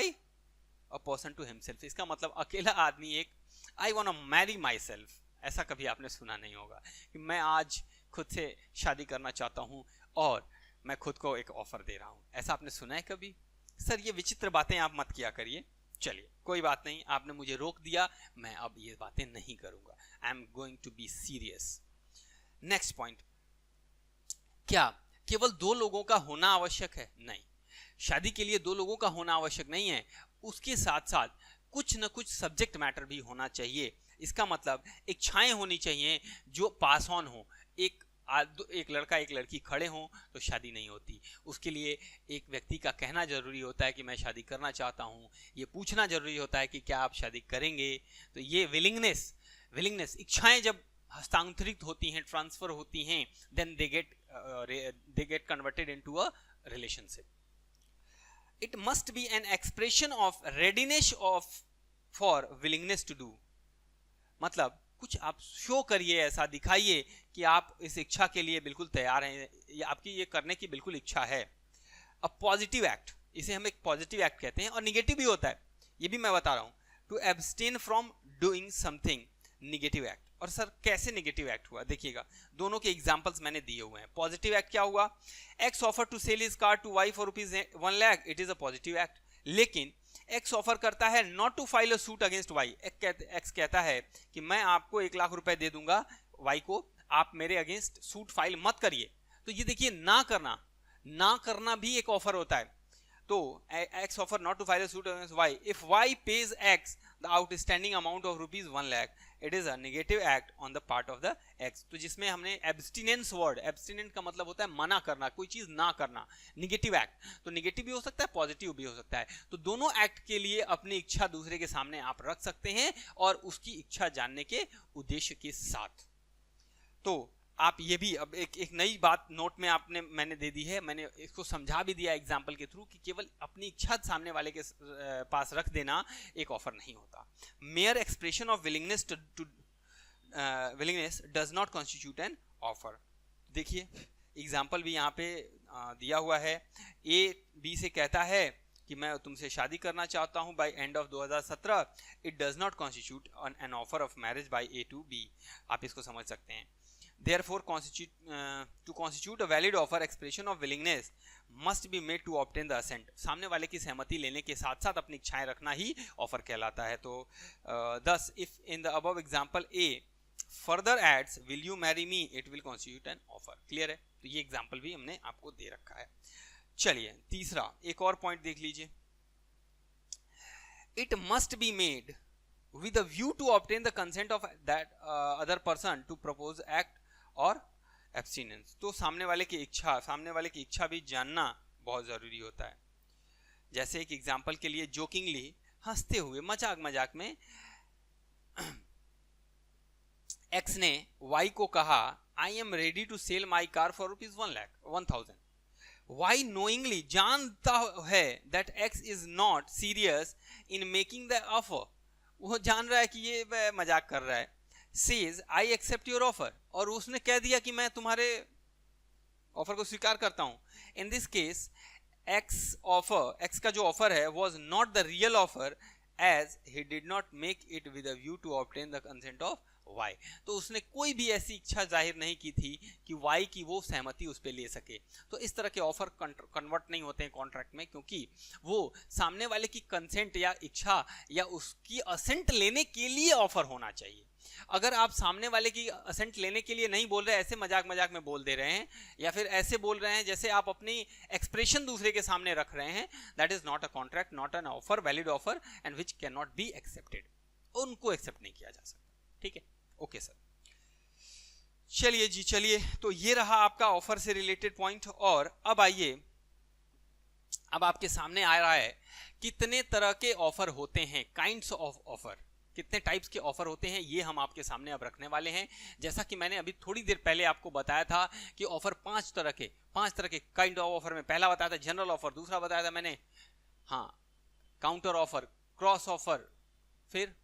a person to himself। इसका मतलब अकेला आदमी एक I wanna marry myself, ऐसा कभी आपने सुना नहीं होगा कि मैं आज खुद से शादी करना चाहता हूं और मैं खुद को एक ऑफर दे रहा हूं। ऐसा आपने सुना है कभी? सर ये विचित्र बातें आप मत किया करिए। चलिए कोई बात नहीं, आपने मुझे रोक दिया, मैं अब ये बातें नहीं करूंगा। I am going to be serious. Next point, क्या केवल दो लोगों का होना आवश्यक है? नहीं, शादी के लिए दो लोगों का होना आवश्यक नहीं है, उसके साथ साथ कुछ न कुछ सब्जेक्ट मैटर भी होना चाहिए। इसका मतलब इच्छाएं होनी चाहिए जो पास ऑन हो। एक लड़का एक लड़की खड़े हों तो शादी नहीं होती, उसके लिए एक व्यक्ति का कहना जरूरी होता है कि मैं शादी करना चाहता हूं, ये पूछना जरूरी होता है कि क्या आप शादी करेंगे। तो ये विलिंगनेस इच्छाएं जब हस्तांतरित होती हैं, ट्रांसफर होती हैं, then they get converted into a relationship. It must be an expression of readiness for willingness to do। मतलब कुछ आप शो करिए, ऐसा दिखाइए कि आप इस इच्छा के लिए बिल्कुल तैयार हैं, या आपकी ये करने की बिल्कुल इच्छा है। अ पॉजिटिव एक्ट, इसे हम एक पॉजिटिव एक्ट कहते हैं, और निगेटिव भी होता है, ये भी मैं बता रहा हूं। To abstain from doing something, negative act. और सर कैसे निगेटिव एक्ट हुआ? देखिएगा, दोनों के एग्जांपल्स मैंने दिए हुए हैं। पॉजिटिव एक्ट क्या हुआ? X offer to sell his car to Y for rupees 1 lakh, it is a positive act. लेकिन एक्स ऑफर करता है not to file a suit against Y. X कहता है कि मैं आपको 1 लाख रुपए दे दूंगा वाई को, आप मेरे अगेंस्ट सूट फाइल मत करिए। तो ये देखिए, ना करना भी एक ऑफर होता है। तो X offer not to file a suit against Y, if Y pays X the outstanding amount of rupees 1 lakh, it is a negative act on the part of the X. तो जिसमें हमने एब्स्टिनेंस वर्ड, एब्स्टिनेंट का मतलब होता है मना करना, कोई चीज ना करना, निगेटिव एक्ट। तो निगेटिव भी हो सकता है, पॉजिटिव भी हो सकता है। तो दोनों एक्ट के लिए अपनी इच्छा दूसरे के सामने आप रख सकते हैं, और उसकी इच्छा जानने के उद्देश्य के साथ। तो आप ये भी अब एक नई बात नोट में मैंने दे दी है, मैंने इसको समझा भी दिया एग्जाम्पल के थ्रू कि केवल अपनी इच्छा सामने वाले के पास रख देना एक ऑफर नहीं होता। Mayor expression of willingness does not constitute an offer. देखिए एग्जाम्पल भी यहाँ पे दिया हुआ है। ए बी से कहता है कि मैं तुमसे शादी करना चाहता हूं by end of 2017, it does not constitute an offer of marriage by A to B. आप इसको समझ सकते हैं। Therefore, to constitute a valid offer, expression of willingness must be made to obtain the assent. सामने वाले की सहमति लेने के साथ साथ अपनी इच्छाएं रखना ही ऑफर कहलाता है. तो thus, if in the above example A further adds will you marry me, it will constitute an offer. Clear है? तो ये एग्जाम्पल भी हमने आपको दे रखा है. चलिए तीसरा एक और पॉइंट देख लीजिए. It must be made with a view to obtain the consent of that other person to propose act और एब्सटिनेंस. तो सामने वाले की इच्छा भी जानना बहुत जरूरी होता है. जैसे एक एग्जांपल के लिए जोकिंगली हंसते हुए मजाक में एक्स ने वाई को कहा I am ready to sell my car for ₹1,00,000. Y knowingly जानता है that X is not serious in making the offer. वो जान रहा है कि ये मजाक कर रहा है. Says I accept your offer, और उसने कह दिया कि मैं तुम्हारे ऑफर को स्वीकार करता हूं. In this case, X का जो ऑफर है was not the real offer as he did not make it with a view to obtain the consent of Y. तो उसने कोई भी ऐसी इच्छा जाहिर नहीं की थी कि Y की वो सहमति उस पर ले सके. तो इस तरह के ऑफर कन्वर्ट नहीं होते हैं कॉन्ट्रैक्ट में, क्योंकि वो सामने वाले की कंसेंट या इच्छा या उसकी असेंट लेने के लिए ऑफर होना चाहिए. अगर आप सामने वाले की असेंट लेने के लिए नहीं बोल रहे, ऐसे मजाक में बोल दे रहे हैं या फिर ऐसे बोल रहे हैं जैसे आप अपनी एक्सप्रेशन दूसरे के सामने रख रहे हैं, that is not a contract, not an offer, valid offer and which can not be accepted. उनको एक्सेप्ट नहीं किया जा सकता. ठीक है, ओके सर. चलिए तो ये रहा आपका ऑफर से रिलेटेड पॉइंट. और अब आइए, अब आपके सामने आ रहा है कितने तरह के ऑफर होते हैं, काइंड्स ऑफ ऑफर, कितने टाइप्स के ऑफर होते हैं, ये हम आपके सामने अब रखने वाले हैं. जैसा कि मैंने अभी थोड़ी देर पहले आपको बताया था कि ऑफर पांच तरह के काइंड ऑफ ऑफर में पहला बताया था जनरल ऑफर, दूसरा बताया था मैंने काउंटर ऑफर, क्रॉस ऑफर, फिर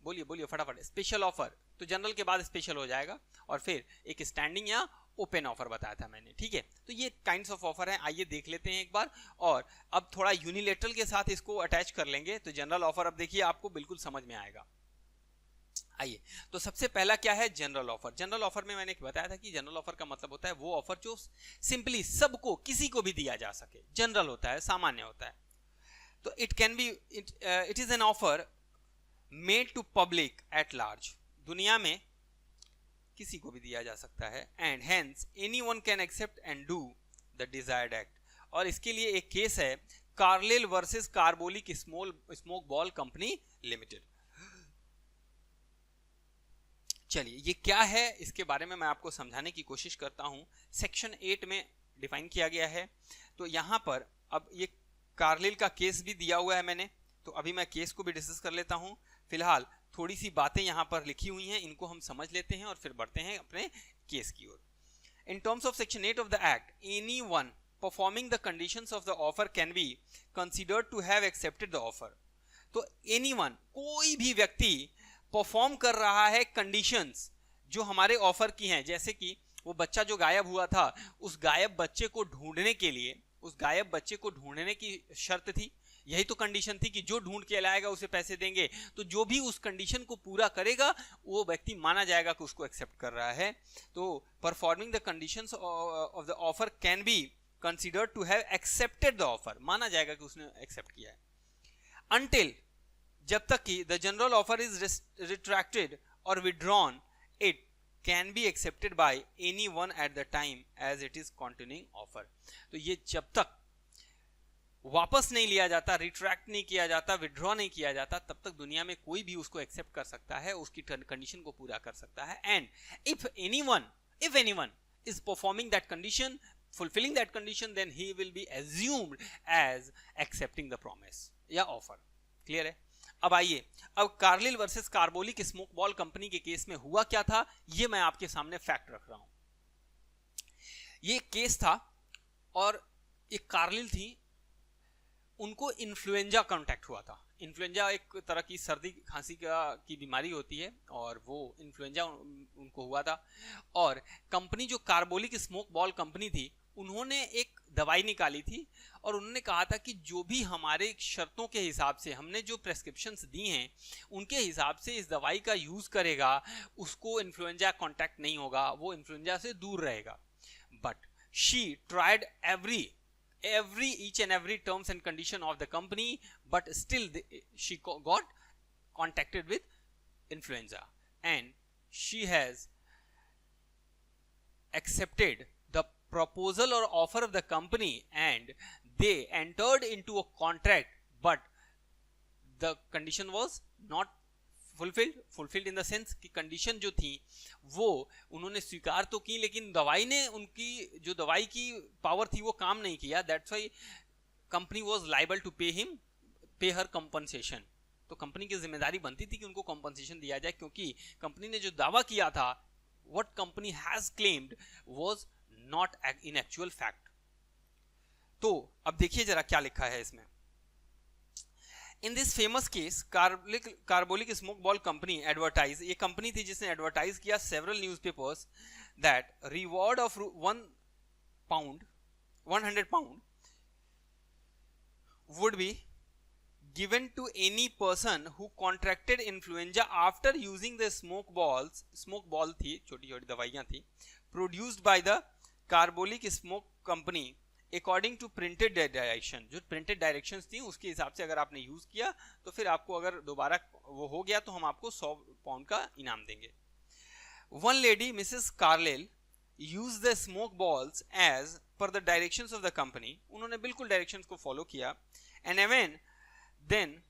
बोलिए फटाफट स्पेशल ऑफर. तो जनरल के बाद स्पेशल हो जाएगा, और फिर एक स्टैंडिंग या ओपन ऑफर बताया था मैंने. ठीक है, तो ये काइंड्स ऑफ ऑफर हैं. आइए देख लेते हैं एक बार, और अब थोड़ा यूनिलेटरल के साथ इसको अटैच कर लेंगे. तो जनरल ऑफर अब देखिए आपको बिल्कुल समझ में आएगा. आइए, तो सबसे पहला क्या है, जनरल ऑफर. जनरल ऑफर में मैंने बताया था कि जनरल ऑफर का मतलब होता है वो ऑफर जो सिंपली सबको, किसी को भी दिया जा सके. जनरल होता है, सामान्य होता है. तो it can be, it is an offer made to public at large. दुनिया में किसी को भी दिया जा सकता है. And hence anyone can accept and do the desired act. और इसके लिए एक केस है Carlill versus Carbolic Smoke Ball Company Limited. चलिए ये क्या है, इसके बारे में मैं आपको समझाने की कोशिश करता हूं. सेक्शन 8 में डिफाइन किया गया है. तो यहां पर अब ये कार्लिल का केस भी दिया हुआ है मैंने, तो अभी मैं केस को भी डिस्कस कर लेता हूं. फिलहाल थोड़ी सी बातें यहां पर लिखी हुई हैं, इनको हम समझ लेते हैं और फिर बढ़ते हैं अपने केस की ओर. In terms of section 8 of the act, anyone performing the conditions of the offer can be considered to have accepted the offer. तो एनीवन, कोई भी व्यक्ति परफॉर्म कर रहा है कंडीशंस जो हमारे ऑफर की हैं. जैसे कि वो बच्चा जो गायब हुआ था, उस गायब बच्चे को ढूंढने के लिए, उस गायब बच्चे को ढूंढने की शर्त थी, यही तो कंडीशन थी कि जो ढूंढ के लाएगा उसे पैसे देंगे. तो जो भी उस कंडीशन को पूरा करेगा वो व्यक्ति माना जाएगा कि उसको एक्सेप्ट कर रहा है. तो performing the conditions of the offer can be considered to have accepted the offer, माना जाएगा कि उसने एक्सेप्ट किया है. अनटिल, जब तक कि the general offer is retracted और withdrawn, it can be accepted by anyone at the time as it is continuing offer. तो ये जब तक वापस नहीं लिया जाता, रिट्रैक्ट नहीं किया जाता, विड्रॉ नहीं किया जाता, तब तक दुनिया में कोई भी उसको एक्सेप्ट कर सकता है, उसकी कंडीशन को पूरा कर सकता है. And if anyone is performing that condition, fulfilling that condition, then he will be assumed as accepting the promise या ऑफर. क्लियर है? अब आइए, अब Carlill versus Carbolic Smoke Ball company के केस में हुआ क्या था, ये मैं आपके सामने फैक्ट रख रहा हूं. ये केस था और एक कार्लिल थी, उनको इन्फ्लुएंजा कॉन्टैक्ट हुआ था. इन्फ्लुएंजा एक तरह की सर्दी खांसी की बीमारी होती है, और वो इन्फ्लुएंजा उनको हुआ था. और कंपनी जो कार्बोलिक स्मोक बॉल कंपनी थी, उन्होंने एक दवाई निकाली थी और उन्होंने कहा था कि जो भी हमारे शर्तों के हिसाब से हमने जो प्रेस्क्रिप्शंस दी हैं उनके हिसाब से इस दवाई का यूज करेगा उसको इन्फ्लुएंजा कांटेक्ट नहीं होगा, वो इन्फ्लुएंजा से दूर रहेगा. But she tried each and every terms and condition of the company, but still she got contacted with influenza, and she has accepted the proposal or offer of the company and they entered into a contract, but the condition was not fulfilled in the sense कि कंडीशन जो थी वो उन्होंने स्वीकार तो की लेकिन दवाई ने उनकी जो दवाई की पावर थी वो काम नहीं किया. That's why company was liable to pay her compensation. तो कंपनी की जिम्मेदारी बनती थी कि उनको कंपनसेशन दिया जाए क्योंकि कंपनी ने जो दावा किया था what company has claimed was not in actual fact. तो अब देखिए जरा क्या लिखा है इसमें. In this famous case, Carbolic Smoke Ball Company advertised, ये कंपनी थी जिसने एडवर्टाइज किया several newspapers that reward of £100 would be given to any person who contracted influenza after using the smoke ball थी, छोटी छोटी दवाइयाँ थी, produced by the Carbolic Smoke Company according to printed direction. जो प्रिंटेड डायरेक्शंस थी उसके हिसाब से अगर आपने यूज किया तो फिर आपको अगर दोबारा वो हो गया तो हम आपको £100 का इनाम देंगे. One lady Mrs Carlill use the smoke balls as per the directions of the company. उन्होंने बिल्कुल डायरेक्शंस को फॉलो किया. एंड इवन देन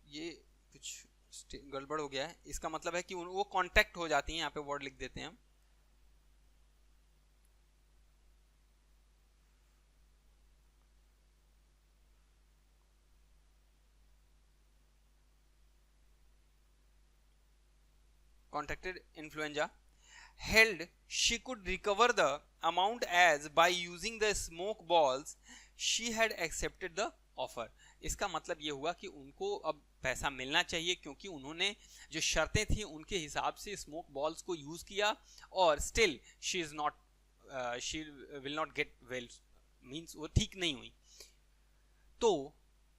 ये कुछ गड़बड़ हो गया है. इसका मतलब है कि वो कांटेक्ट हो जाती हैं. यहाँ पे वर्ड लिख देते हैं हम. Contracted influenza held she could recover the amount as by using the smoke balls she had accepted the offer. इसका मतलब ये हुआ कि उनको अब पैसा मिलना चाहिए क्योंकि उन्होंने जो शर्तें थी उनके हिसाब से स्मोक बॉल्स को यूज किया और still she will not get well, means वो ठीक नहीं हुई. तो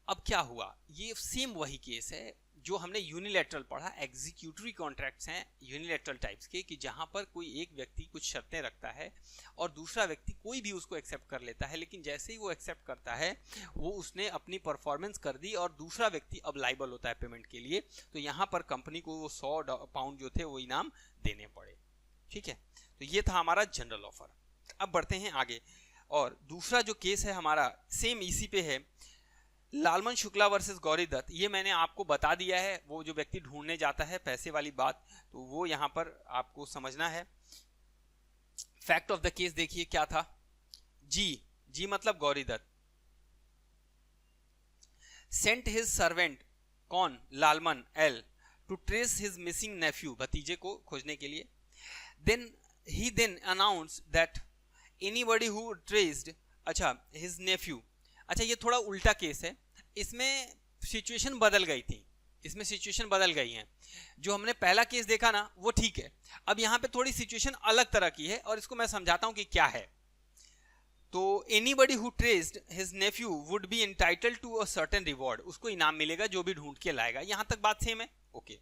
अब क्या हुआ, ये सेम वही केस है जो हमने यूनिलैटरल पढ़ा. एग्जीक्यूटरी कॉन्ट्रैक्ट्स हैं यूनिलैटरल टाइप्स के कि जहां पर कोई एक व्यक्ति कुछ शर्तें रखता है और दूसरा व्यक्ति कोई भी उसको एक्सेप्ट कर लेता है, लेकिन जैसे ही वो एक्सेप्ट करता है वो उसने अपनी परफॉर्मेंस कर दी और दूसरा व्यक्ति अब लाइबल होता है पेमेंट के लिए. तो यहां पर कंपनी को वो £100 जो थे वो इनाम देने पड़े. ठीक है, तो ये था हमारा जनरल ऑफर. अब बढ़ते हैं आगे और दूसरा जो केस है हमारा सेम इसी पे है, लालमन शुक्ला वर्सेस गौरी दत्त. ये मैंने आपको बता दिया है, वो जो व्यक्ति ढूंढने जाता है पैसे वाली बात, तो वो यहां पर आपको समझना है. फैक्ट ऑफ द केस देखिए क्या था. जी मतलब Gauri Dutt sent his servant, कौन, Lalman L, to trace his missing nephew, भतीजे को खोजने के लिए. Then announce that anybody who traced, अच्छा हिज नेफ्यू. अच्छा ये थोड़ा उल्टा केस है, इसमें सिचुएशन बदल गई थी, इसमें सिचुएशन बदल गई है. जो हमने पहला केस देखा ना वो ठीक है, अब यहाँ पे थोड़ी सिचुएशन अलग तरह की है और इसको मैं समझाता हूँ कि क्या है. तो anybody who traced his nephew would be entitled to a certain reward, उसको इनाम मिलेगा जो भी ढूंढ के लाएगा. यहाँ तक बात सेम है. ओके.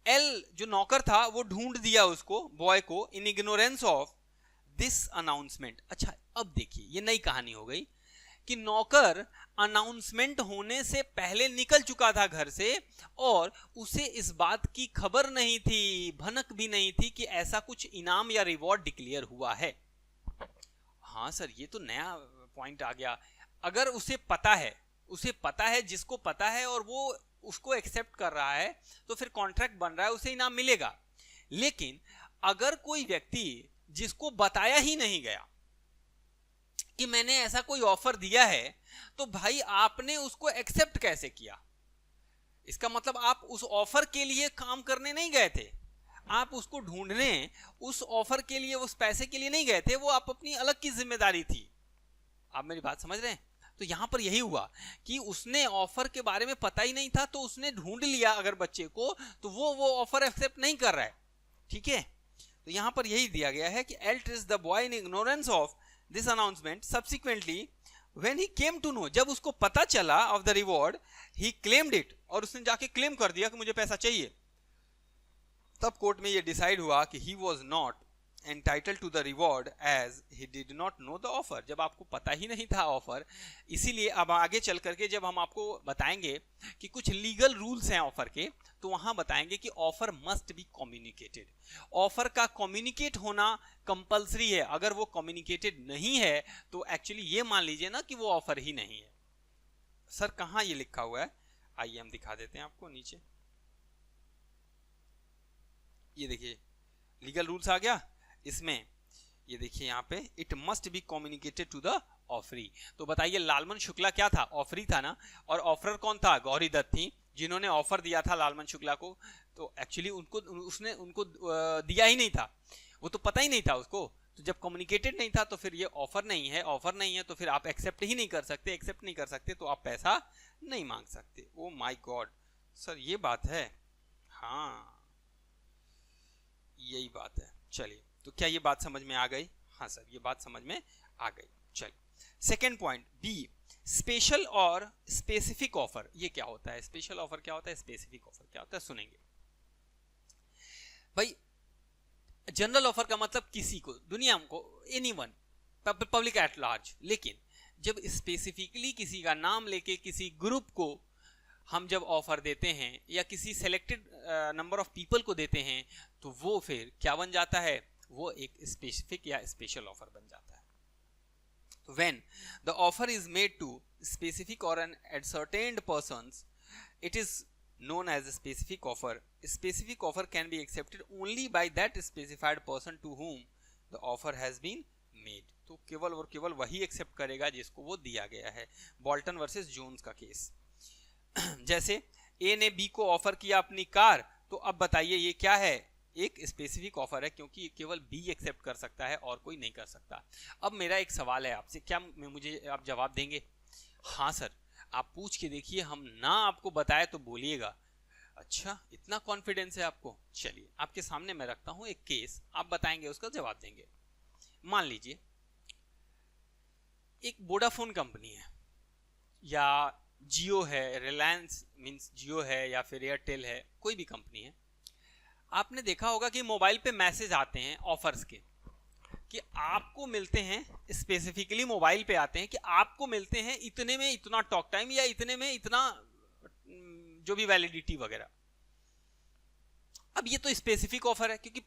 एल जो नौकर था वो ढूंढ दिया उसको, बॉय को, इन इग्नोरेंस ऑफ दिस अनाउंसमेंट. अच्छा अब देखिए ये नई कहानी हो गई कि नौकर अनाउंसमेंट होने से पहले निकल चुका था घर से और उसे इस बात की खबर नहीं थी, भनक भी नहीं थी कि ऐसा कुछ इनाम या रिवॉर्ड डिक्लेयर हुआ है. हाँ सर ये तो नया पॉइंट आ गया. अगर उसे पता है जिसको पता है और वो उसको एक्सेप्ट कर रहा है तो फिर कॉन्ट्रैक्ट बन रहा है, उसे इनाम मिलेगा. लेकिन अगर कोई व्यक्ति जिसको बताया ही नहीं गया कि मैंने ऐसा कोई ऑफर दिया है तो भाई आपने उसको एक्सेप्ट कैसे किया? इसका मतलब आप उस ऑफर के लिए काम करने नहीं गए थे, आप उसको ढूंढने उस ऑफर के लिए, उस पैसे के लिए नहीं गए थे, वो आप अपनी अलग की जिम्मेदारी थी. आप मेरी बात समझ रहे हैं? तो यहां पर यही हुआ कि उसने ऑफर के बारे में पता ही नहीं था, तो उसने ढूंढ लिया अगर बच्चे को, तो वो ऑफर एक्सेप्ट नहीं कर रहा है, ठीक है। तो यहां पर यही दिया गया है कि एल्ट is the boy in ignorance of this announcement subsequently when he came to know, जब उसको पता चला of the reward he claimed it, और उसने जाके क्लेम कर दिया कि मुझे पैसा चाहिए। तब कोर्ट में ये डिसाइड हुआ कि he was not entitled to the reward as he did not know the offer, जब आपको पता ही नहीं था ऑफर। इसीलिए अब आगे चल करके जब हम आपको बताएंगे कि कुछ लीगल रूल्स हैं ऑफर के, तो वहां बताएंगे कि offer must be communicated, offer का कम्युनिकेट होना कंपलसरी है। अगर वो कम्युनिकेटेड नहीं है तो एक्चुअली ये मान लीजिए ना कि वो ऑफर ही नहीं है। सर कहां ये लिखा हुआ है, आइए हम दिखा देते हैं आपको नीचे। ये देखिए लीगल रूल्स आ गया इसमें, ये देखिए यहाँ पे it must be communicated to the offeree. तो बताइए लालमन शुक्ला क्या था, ऑफरी था ना, और ऑफरर कौन था, गौरी दत्त थी जिन्होंने ऑफर दिया था लालमन शुक्ला को। तो एक्चुअली उसने उनको दिया ही नहीं था, वो तो पता ही नहीं था उसको। तो जब कम्युनिकेटेड नहीं था तो फिर ये ऑफर नहीं है, ऑफर नहीं है तो फिर आप एक्सेप्ट ही नहीं कर सकते, एक्सेप्ट नहीं कर सकते तो आप पैसा नहीं मांग सकते। ओ माय गॉड सर ये बात है, हाँ यही बात है। चलिए तो क्या ये बात समझ में आ गई, हाँ सर ये बात समझ में आ गई। चलिए सेकेंड पॉइंट बी, स्पेशल और स्पेसिफिक ऑफर। ये क्या होता है, स्पेशल ऑफर क्या होता है, स्पेसिफिक ऑफर क्या होता है, सुनेंगे भाई। जनरल ऑफर का मतलब किसी को, दुनिया को, एनीवन, पब्लिक एट लार्ज। लेकिन जब स्पेसिफिकली किसी का नाम लेके किसी ग्रुप को हम जब ऑफर देते हैं या किसी सेलेक्टेड नंबर ऑफ पीपल को देते हैं तो वो फिर क्या बन जाता है, वो एक स्पेसिफिक या स्पेशल ऑफर बन जाता है। तो when the offer is made to specific और an ascertained persons, it is known as a specific offer. Specific offer can be accepted only by that specified person to whom the offer has been made. तो केवल और केवल वही एक्सेप्ट करेगा जिसको वो दिया गया है। बॉल्टन वर्सेस जोन्स का केस। जैसे ए ने बी को ऑफर किया अपनी कार, तो अब बताइए ये क्या है, एक स्पेसिफिक ऑफर है क्योंकि केवल बी एक्सेप्ट कर सकता है और कोई नहीं कर सकता। अब मेरा एक सवाल है आपसे, क्या मुझे आप जवाब देंगे, हाँ सर आप पूछ के देखिए, हम ना आपको बताए तो बोलिएगा। अच्छा इतना कॉन्फिडेंस है आपको, चलिए आपके सामने मैं रखता हूं एक केस, आप बताएंगे उसका जवाब देंगे। मान लीजिए एक वोडाफोन कंपनी है या जियो है, रिलायंस मींस जियो है या फिर एयरटेल है, कोई भी कंपनी है। आपने देखा होगा कि मोबाइल पे मैसेज आते हैं ऑफर्स के कि आपको मिलते हैं, स्पेसिफिकली मोबाइल पे आते हैं कि आपको मिलते हैं इतने में इतना टॉक टाइम या इतने में इतना जो भी वैलिडिटी वगैरह। अब ये तो स्पेसिफिक ऑफर है क्योंकि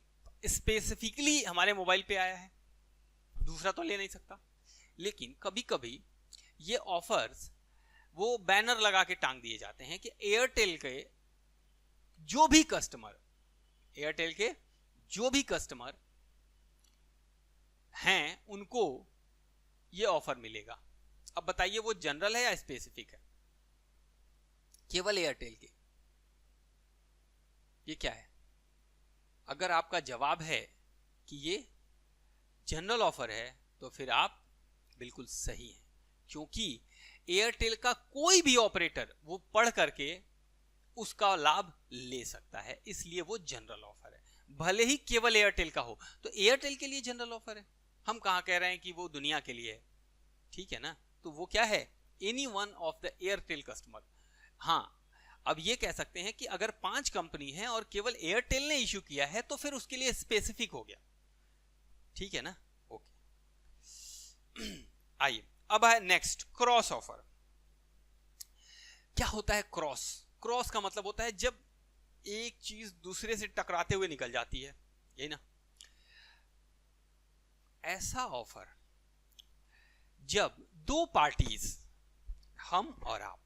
स्पेसिफिकली हमारे मोबाइल पे आया है, दूसरा तो ले नहीं सकता। लेकिन कभी कभी ये ऑफर्स वो बैनर लगा के टांग दिए जाते हैं कि एयरटेल के जो भी कस्टमर, एयरटेल के जो भी कस्टमर हैं उनको ये ऑफर मिलेगा। अब बताइए वो जनरल है या स्पेसिफिक है, केवल एयरटेल के, ये क्या है? अगर आपका जवाब है कि ये जनरल ऑफर है तो फिर आप बिल्कुल सही हैं, क्योंकि एयरटेल का कोई भी ऑपरेटर वो पढ़ करके उसका लाभ ले सकता है, इसलिए वो जनरल ऑफर है, भले ही केवल एयरटेल का हो। तो एयरटेल के लिए जनरल ऑफर है, हम कहां कह रहे हैं कि वो दुनिया के लिए है, ठीक है ना? तो वो क्या है, any one of the Airtel customer. हाँ अब ये कह सकते हैं कि अगर 5 कंपनी है और केवल एयरटेल ने इश्यू किया है तो फिर उसके लिए स्पेसिफिक हो गया, ठीक है ना? ओके आइए अब है नेक्स्ट, क्रॉस ऑफर। क्या होता है क्रॉस? क्रॉस का मतलब होता है जब एक चीज दूसरे से टकराते हुए निकल जाती है, यही ना? ऐसा ऑफर जब दो पार्टीज, हम और आप,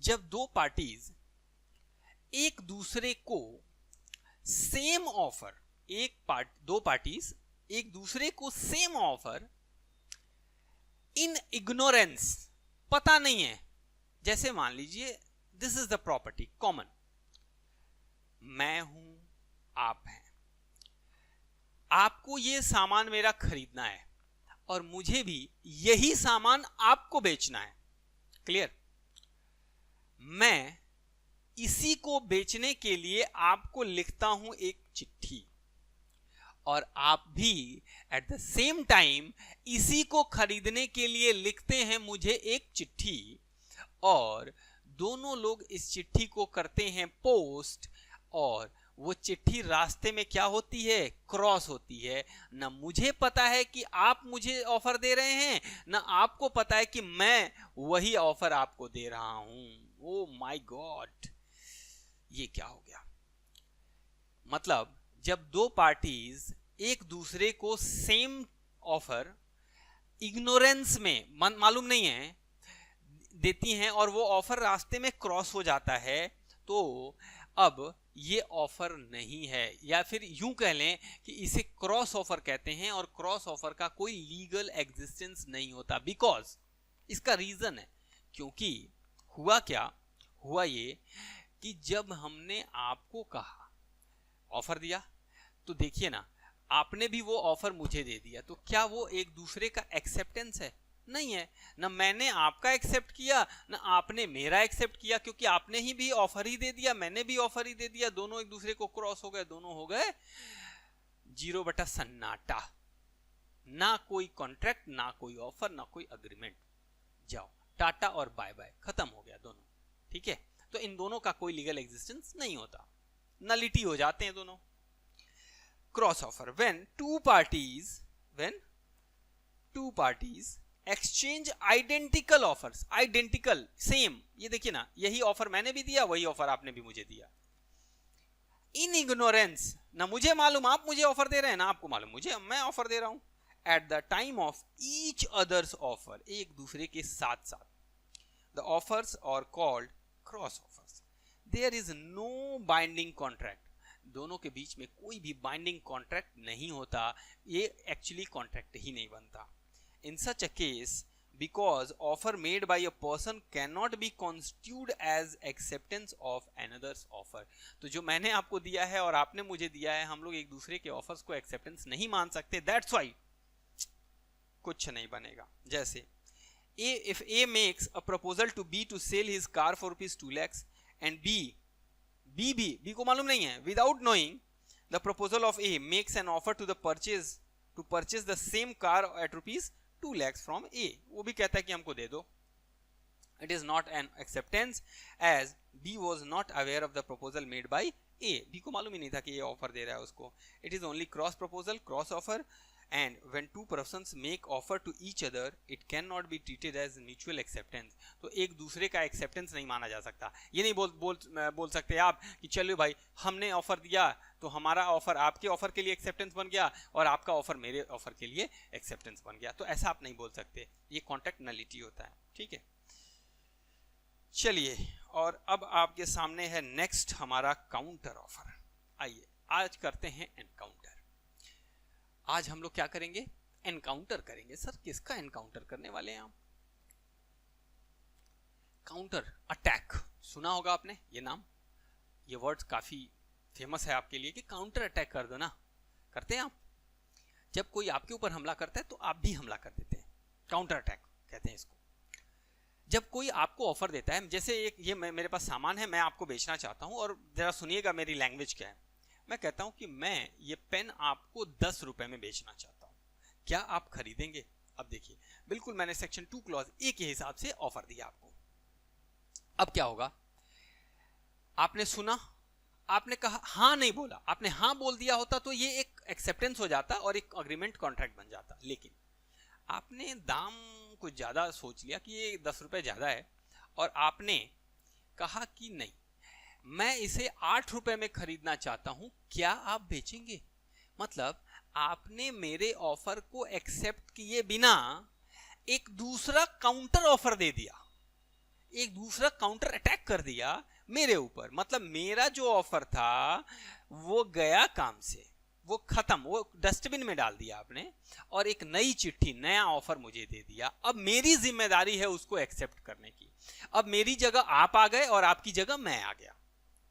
जब दो पार्टीज एक दूसरे को सेम ऑफर, दो पार्टीज एक दूसरे को सेम ऑफर इन इग्नोरेंस, पता नहीं है। जैसे मान लीजिए this is the property common, मैं हूं आप हैं, आपको ये सामान मेरा खरीदना है और मुझे भी यही सामान आपको बेचना है, क्लियर? मैं इसी को बेचने के लिए आपको लिखता हूं एक चिट्ठी, और आप भी एट द सेम टाइम इसी को खरीदने के लिए लिखते हैं मुझे एक चिट्ठी, और दोनों लोग इस चिट्ठी को करते हैं पोस्ट, और वो चिट्ठी रास्ते में क्या होती है? क्रॉस होती है। ना मुझे पता है कि आप मुझे ऑफर दे रहे हैं, ना आपको पता है कि मैं वही ऑफर आपको दे रहा हूं। ओ माय गॉड, ये क्या हो गया? मतलब जब दो पार्टीज एक दूसरे को सेम ऑफर इग्नोरेंस में, मालूम नहीं है, देती हैं, और वो ऑफर रास्ते में क्रॉस हो जाता है, तो अब ये ऑफर नहीं है, या फिर यूं कह लें कि इसे क्रॉस ऑफर कहते हैं, और क्रॉस ऑफर का कोई लीगल एग्जिस्टेंस नहीं होता। बिकॉज इसका रीजन है, क्योंकि हुआ क्या, हुआ ये कि जब हमने आपको कहा, ऑफर दिया, तो देखिए ना, आपने भी वो ऑफर मुझे दे दिया, तो क्या वो एक दूसरे का एक्सेप्टेंस है? नहीं है। ना मैंने आपका एक्सेप्ट किया, ना आपने मेरा एक्सेप्ट किया, क्योंकि आपने ही भी ऑफर ही दे दिया, मैंने भी ऑफर ही दे दिया, दोनों एक दूसरे को क्रॉस हो गए, दोनों हो गए जीरो बटा सन्नाटा। ना कोई कॉन्ट्रैक्ट, ना कोई ऑफर, ना कोई अग्रीमेंट। जाओ, टाटा और बाय बाय, खत्म हो गया दोनों। ठीक है, तो इन दोनों का कोई लीगल एग्जिस्टेंस नहीं होता, नलिटी हो जाते हैं दोनों। Cross offer, when two parties exchange identical offers, identical, same, ये देखिए ना, यही ऑफर मैंने भी दिया, वही ऑफर आपने भी मुझे दिया, इन इग्नोरेंस, ना मुझे मालूम आप मुझे ऑफर दे रहे हैं, ना आपको मालूम मुझे मैं ऑफर दे रहा हूं, at the time of each other's offer, एक दूसरे के साथ साथ, the offers are called cross offers. There is no binding contract, दोनों के बीच में कोई भी बाइंडिंग कॉन्ट्रैक्ट नहीं होता, ये एक्चुअली कॉन्ट्रैक्ट ही नहीं बनता। In such a case, because offer made by a person cannot be construed as acceptance of another's offer, तो जो मैंने आपको दिया है और आपने मुझे दिया है, हम लोग एक दूसरे के ऑफर्स को एक्सेप्टेंस नहीं मान सकते, that's why कुछ नहीं बनेगा। जैसे if A makes a proposal to B to sell his car for rupees 2 lakhs and B को मालूम नहीं है, without knowing the proposal of A makes an offer to purchase the same car at rupees 2 lakhs from A, वो भी कहता है कि हमको दे दो। It is not an acceptance as B was not aware of the proposal made by A, B को मालूम ही नहीं था कि ये ऑफर दे रहा है उसको। It is only cross proposal, cross offer, and when two persons make offer to each other, it cannot be treated as mutual acceptance, तो एक दूसरे का एक्सेप्टेंस नहीं माना जा सकता। ये नहीं बोल सकते आप कि चलो भाई हमने ऑफर दिया तो हमारा ऑफर आपके ऑफर के लिए एक्सेप्टेंस बन गया और आपका ऑफर मेरे ऑफर के लिए एक्सेप्टेंस बन गया, तो ऐसा आप नहीं बोल सकते, ये कॉन्ट्रैक्ट नलिटी होता है। ठीक है, चलिए, और अब आपके सामने है नेक्स्ट हमारा काउंटर ऑफर। आइए आज करते हैं एनकाउंटर। आज हम लोग क्या करेंगे? एनकाउंटर करेंगे। सर किसका एनकाउंटर करने वाले हैं आप? काउंटर अटैक, सुना होगा आपने ये नाम, ये वर्ड काफी फेमस है आपके लिए कि काउंटर अटैक कर दो ना, करते हैं आप? जब कोई आपके ऊपर हमला करता है तो आप भी हमला कर देते हैं, काउंटर अटैक कहते हैं इसको। जब कोई आपको ऑफर देता है, जैसे एक ये मेरे पास सामान है, मैं आपको बेचना चाहता हूं, और जरा सुनिएगा मेरी लैंग्वेज क्या है। मैं कहता हूं कि मैं ये पेन आपको 10 रुपए में बेचना चाहता हूं, क्या आप खरीदेंगे? अब देखिए, बिल्कुल मैंने सेक्शन 2 क्लॉज ए के हिसाब से ऑफर दिया आपको। अब क्या होगा? आपने सुना, आपने कहा हाँ, नहीं बोला, आपने हाँ बोल दिया होता तो ये एक एक्सेप्टेंस हो जाता और एक अग्रीमेंट कॉन्ट्रैक्ट बन जाता, लेकिन आपने दाम कुछ ज्यादा सोच लिया कि ये 10 रुपए ज्यादा है, और आपने कहा कि नहीं, मैं इसे 8 रुपए में खरीदना चाहता हूं, क्या आप बेचेंगे? मतलब आपने मेरे ऑफर को एक्सेप्ट किए बिना एक दूसरा काउंटर ऑफर दे दिया, एक दूसरा काउंटर अटैक कर दिया मेरे ऊपर। मतलब मेरा जो ऑफर था वो गया काम से, वो खत्म, वो डस्टबिन में डाल दिया आपने, और एक नई चिट्ठी, नया ऑफर मुझे दे दिया। अब मेरी जिम्मेदारी है उसको एक्सेप्ट करने की। अब मेरी जगह आप आ गए और आपकी जगह मैं आ गया।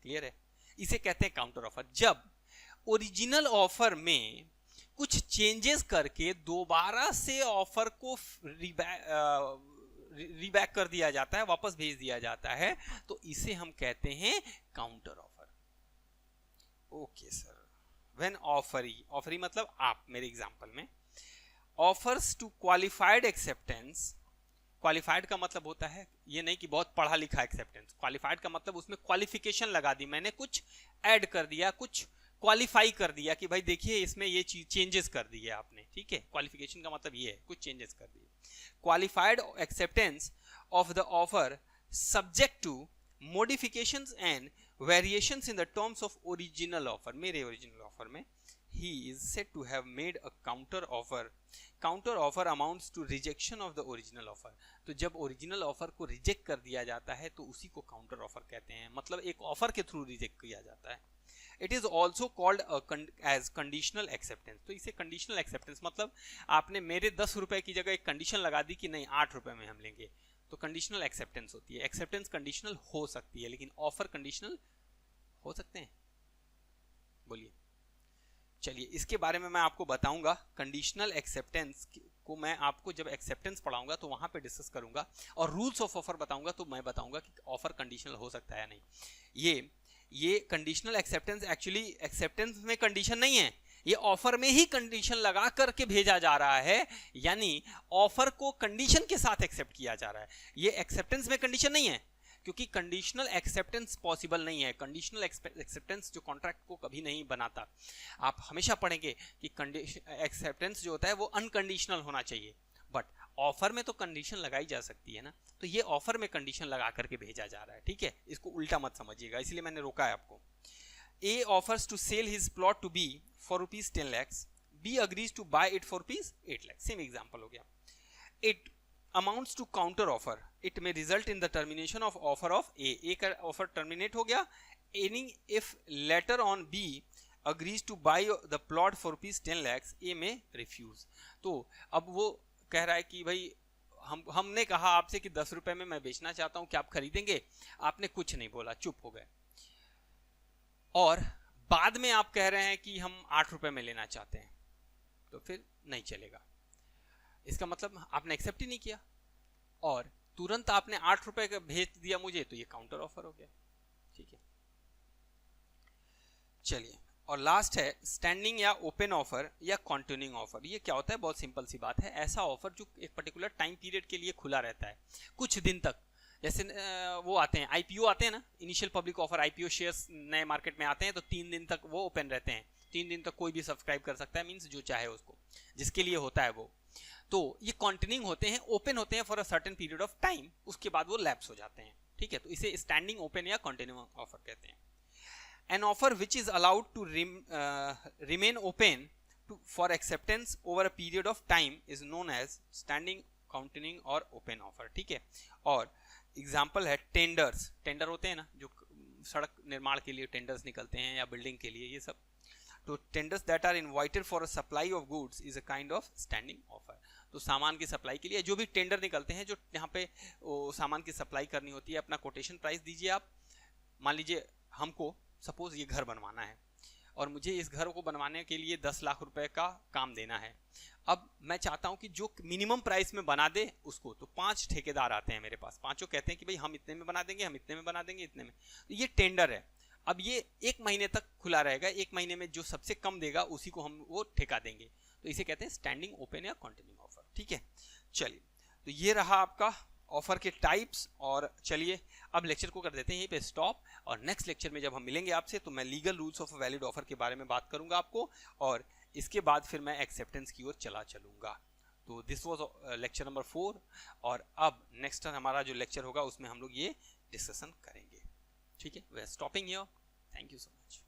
क्लियर है? इसे कहते हैं काउंटर ऑफर। जब ओरिजिनल ऑफर में कुछ चेंजेस करके दोबारा से ऑफर को रीबैक कर दिया जाता है, वापस भेज दिया जाता है, तो इसे हम कहते हैं counter offer. Okay sir, when offeree मतलब आप मेरे एग्जांपल में offers to qualified acceptance, qualified का मतलब होता है ये नहीं कि बहुत पढ़ा लिखा एक्सेप्टेंस, क्वालिफाइड का मतलब उसमें क्वालिफिकेशन लगा दी मैंने, कुछ ऐड कर दिया, कुछ क्वालिफाई कर दिया कि भाई देखिए इसमें ये चीज चेंजेस कर दिए आपने, ठीक है, क्वालिफिकेशन का मतलब ये है कुछ चेंजेस कर दिए। Qualified acceptance of the offer subject to modifications and variations in the terms of original offer. मेरे ओरिजिनल ऑफर में he is said to have made a counter offer amounts to rejection of the original offer। तो जब ओरिजिनल ऑफर को रिजेक्ट कर दिया जाता है तो उसी को काउंटर ऑफर कहते हैं, मतलब एक ऑफर के थ्रू रिजेक्ट किया जाता है। It is also called as conditional acceptance. तो इसे कंडीशनल एक्सेप्टेंस मतलब आपने मेरे 10 रुपए की जगह एक कंडीशन लगा दी कि नहीं 8 रुपए में हम लेंगे, तो कंडीशनल एक्सेप्टेंस होती है। एक्सेप्टेंस कंडीशनल हो सकती है लेकिन ऑफर कंडीशनल हो सकते हैं? बोलिए। चलिए इसके बारे में मैं आपको बताऊंगा। कंडीशनल एक्सेप्टेंस को मैं आपको जब एक्सेप्टेंस पढ़ाऊंगा तो वहां पे डिस्कस करूंगा, और रूल्स ऑफ ऑफर बताऊंगा तो मैं बताऊंगा कि ऑफर कंडीशनल हो सकता है या नहीं। ये कंडीशनल एक्सेप्टेंस एक्चुअली एक्सेप्टेंस में कंडीशन नहीं है, ये ऑफर में ही कंडीशन लगा करके भेजा जा रहा है, यानी ऑफर को कंडीशन के साथ एक्सेप्ट किया जा रहा है। ये एक्सेप्टेंस में कंडीशन नहीं है, क्योंकि कंडीशनल एक्सेप्टेंस पॉसिबल नहीं है। कंडीशनल एक्सेप्टेंस जो कॉन्ट्रैक्ट को कभी नहीं बनाता। आप हमेशा पढ़ेंगे कि एक्सेप्टेंस जो होता है वो अनकंडीशनल होना चाहिए, बट ऑफर में तो कंडीशन लगाई जा सकती है ना, तो ये ऑफर में कंडीशन लगा करके भेजा जा रहा है, ठीक है, इसको उल्टा मत समझिएगा, इसलिए मैंने रोका है आपको। A offers to sell his plot to B for rupees 10 lakhs, B agrees to buy it for rupees 8 lakhs। Same example हो गया। It amounts to counter offer, it may result in the termination of offer of A का ऑफर टर्मिनेट हो गया, any if later on B agrees to buy the plot for rupees 10 lakhs, A may refuse। तो अब वो कह रहा है कि भाई हमने कहा आपसे कि 10 रुपए में मैं बेचना चाहता हूं, क्या आप खरीदेंगे? आपने कुछ नहीं बोला, चुप हो गए, और बाद में आप कह रहे हैं कि हम 8 रुपए में लेना चाहते हैं, तो फिर नहीं चलेगा। इसका मतलब आपने एक्सेप्ट ही नहीं किया और तुरंत आपने 8 रुपए का भेज दिया मुझे, तो ये काउंटर ऑफर हो गया, ठीक है। चलिए, और लास्ट है स्टैंडिंग या ओपन ऑफर या कंटिन्यूइंग ऑफर। ये क्या होता है? बहुत सिंपल सी बात है, ऐसा ऑफर जो एक पर्टिकुलर टाइम पीरियड के लिए खुला रहता है, कुछ दिन तक। जैसे वो आते हैं आईपीओ आते हैं ना, initial public offer, IPO shares नए मार्केट में आते हैं तो 3 दिन तक वो ओपन रहते हैं। 3 दिन तक कोई भी सब्सक्राइब कर सकता है, मींस जो चाहे उसको, जिसके लिए होता है वो। तो ये कंटिन्यूइंग होते हैं, ओपन होते हैं for a certain period of time, उसके बाद वो लैप्स हो जाते हैं, ठीक है। तो इसे स्टैंडिंग ओपन या कंटिन्यूइंग ऑफर कहते हैं। An offer which is allowed to remain open for acceptance over a period of time is known as standing, continuing और open offer, ठीक है। और एग्जाम्पल है टेंडर्स। टेंडर होते हैं ना जो सड़क निर्माण के लिए टेंडर्स निकलते हैं या बिल्डिंग के लिए, ये सब। तो tenders that are invited for a supply of goods is a kind of standing offer. तो सामान की सप्लाई के लिए जो भी टेंडर निकलते हैं, जो यहाँ पे सामान की सप्लाई करनी होती है, अपना कोटेशन प्राइस दीजिए आप। मान लीजिए हमको सपोज ये घर बनवाना है और मुझे इस घर को बनवाने के लिए 10 लाख रुपए का काम देना है। अब मैं चाहता हूं कि जो मिनिमम प्राइस में बना दे उसको, तो 5 ठेकेदार आते हैं मेरे पास, पांचों कहते हैं कि भाई हम इतने में बना देंगे, हम इतने में बना देंगे, इतने में। तो ये टेंडर है। अब ये 1 महीने तक खुला रहेगा, 1 महीने में जो सबसे कम देगा उसी को हम वो ठेका देंगे, तो इसे कहते हैं स्टैंडिंग ओपन या कंटिन्यूइंग ऑफर, ठीक है। चलिए, तो ये रहा आपका ऑफर के टाइप्स। और चलिए अब लेक्चर को कर देते हैं यहीं पे स्टॉप, और नेक्स्ट लेक्चर में जब हम मिलेंगे आपसे तो मैं legal rules of valid offer के बारे में बात करूंगा आपको, और इसके बाद फिर मैं एक्सेप्टेंस की ओर चलूंगा। तो दिस वाज लेक्चर नंबर 4, और अब नेक्स्ट हमारा जो लेक्चर होगा उसमें हम लोग ये डिस्कशन करेंगे, ठीक है। We are stopping here, thank you so much.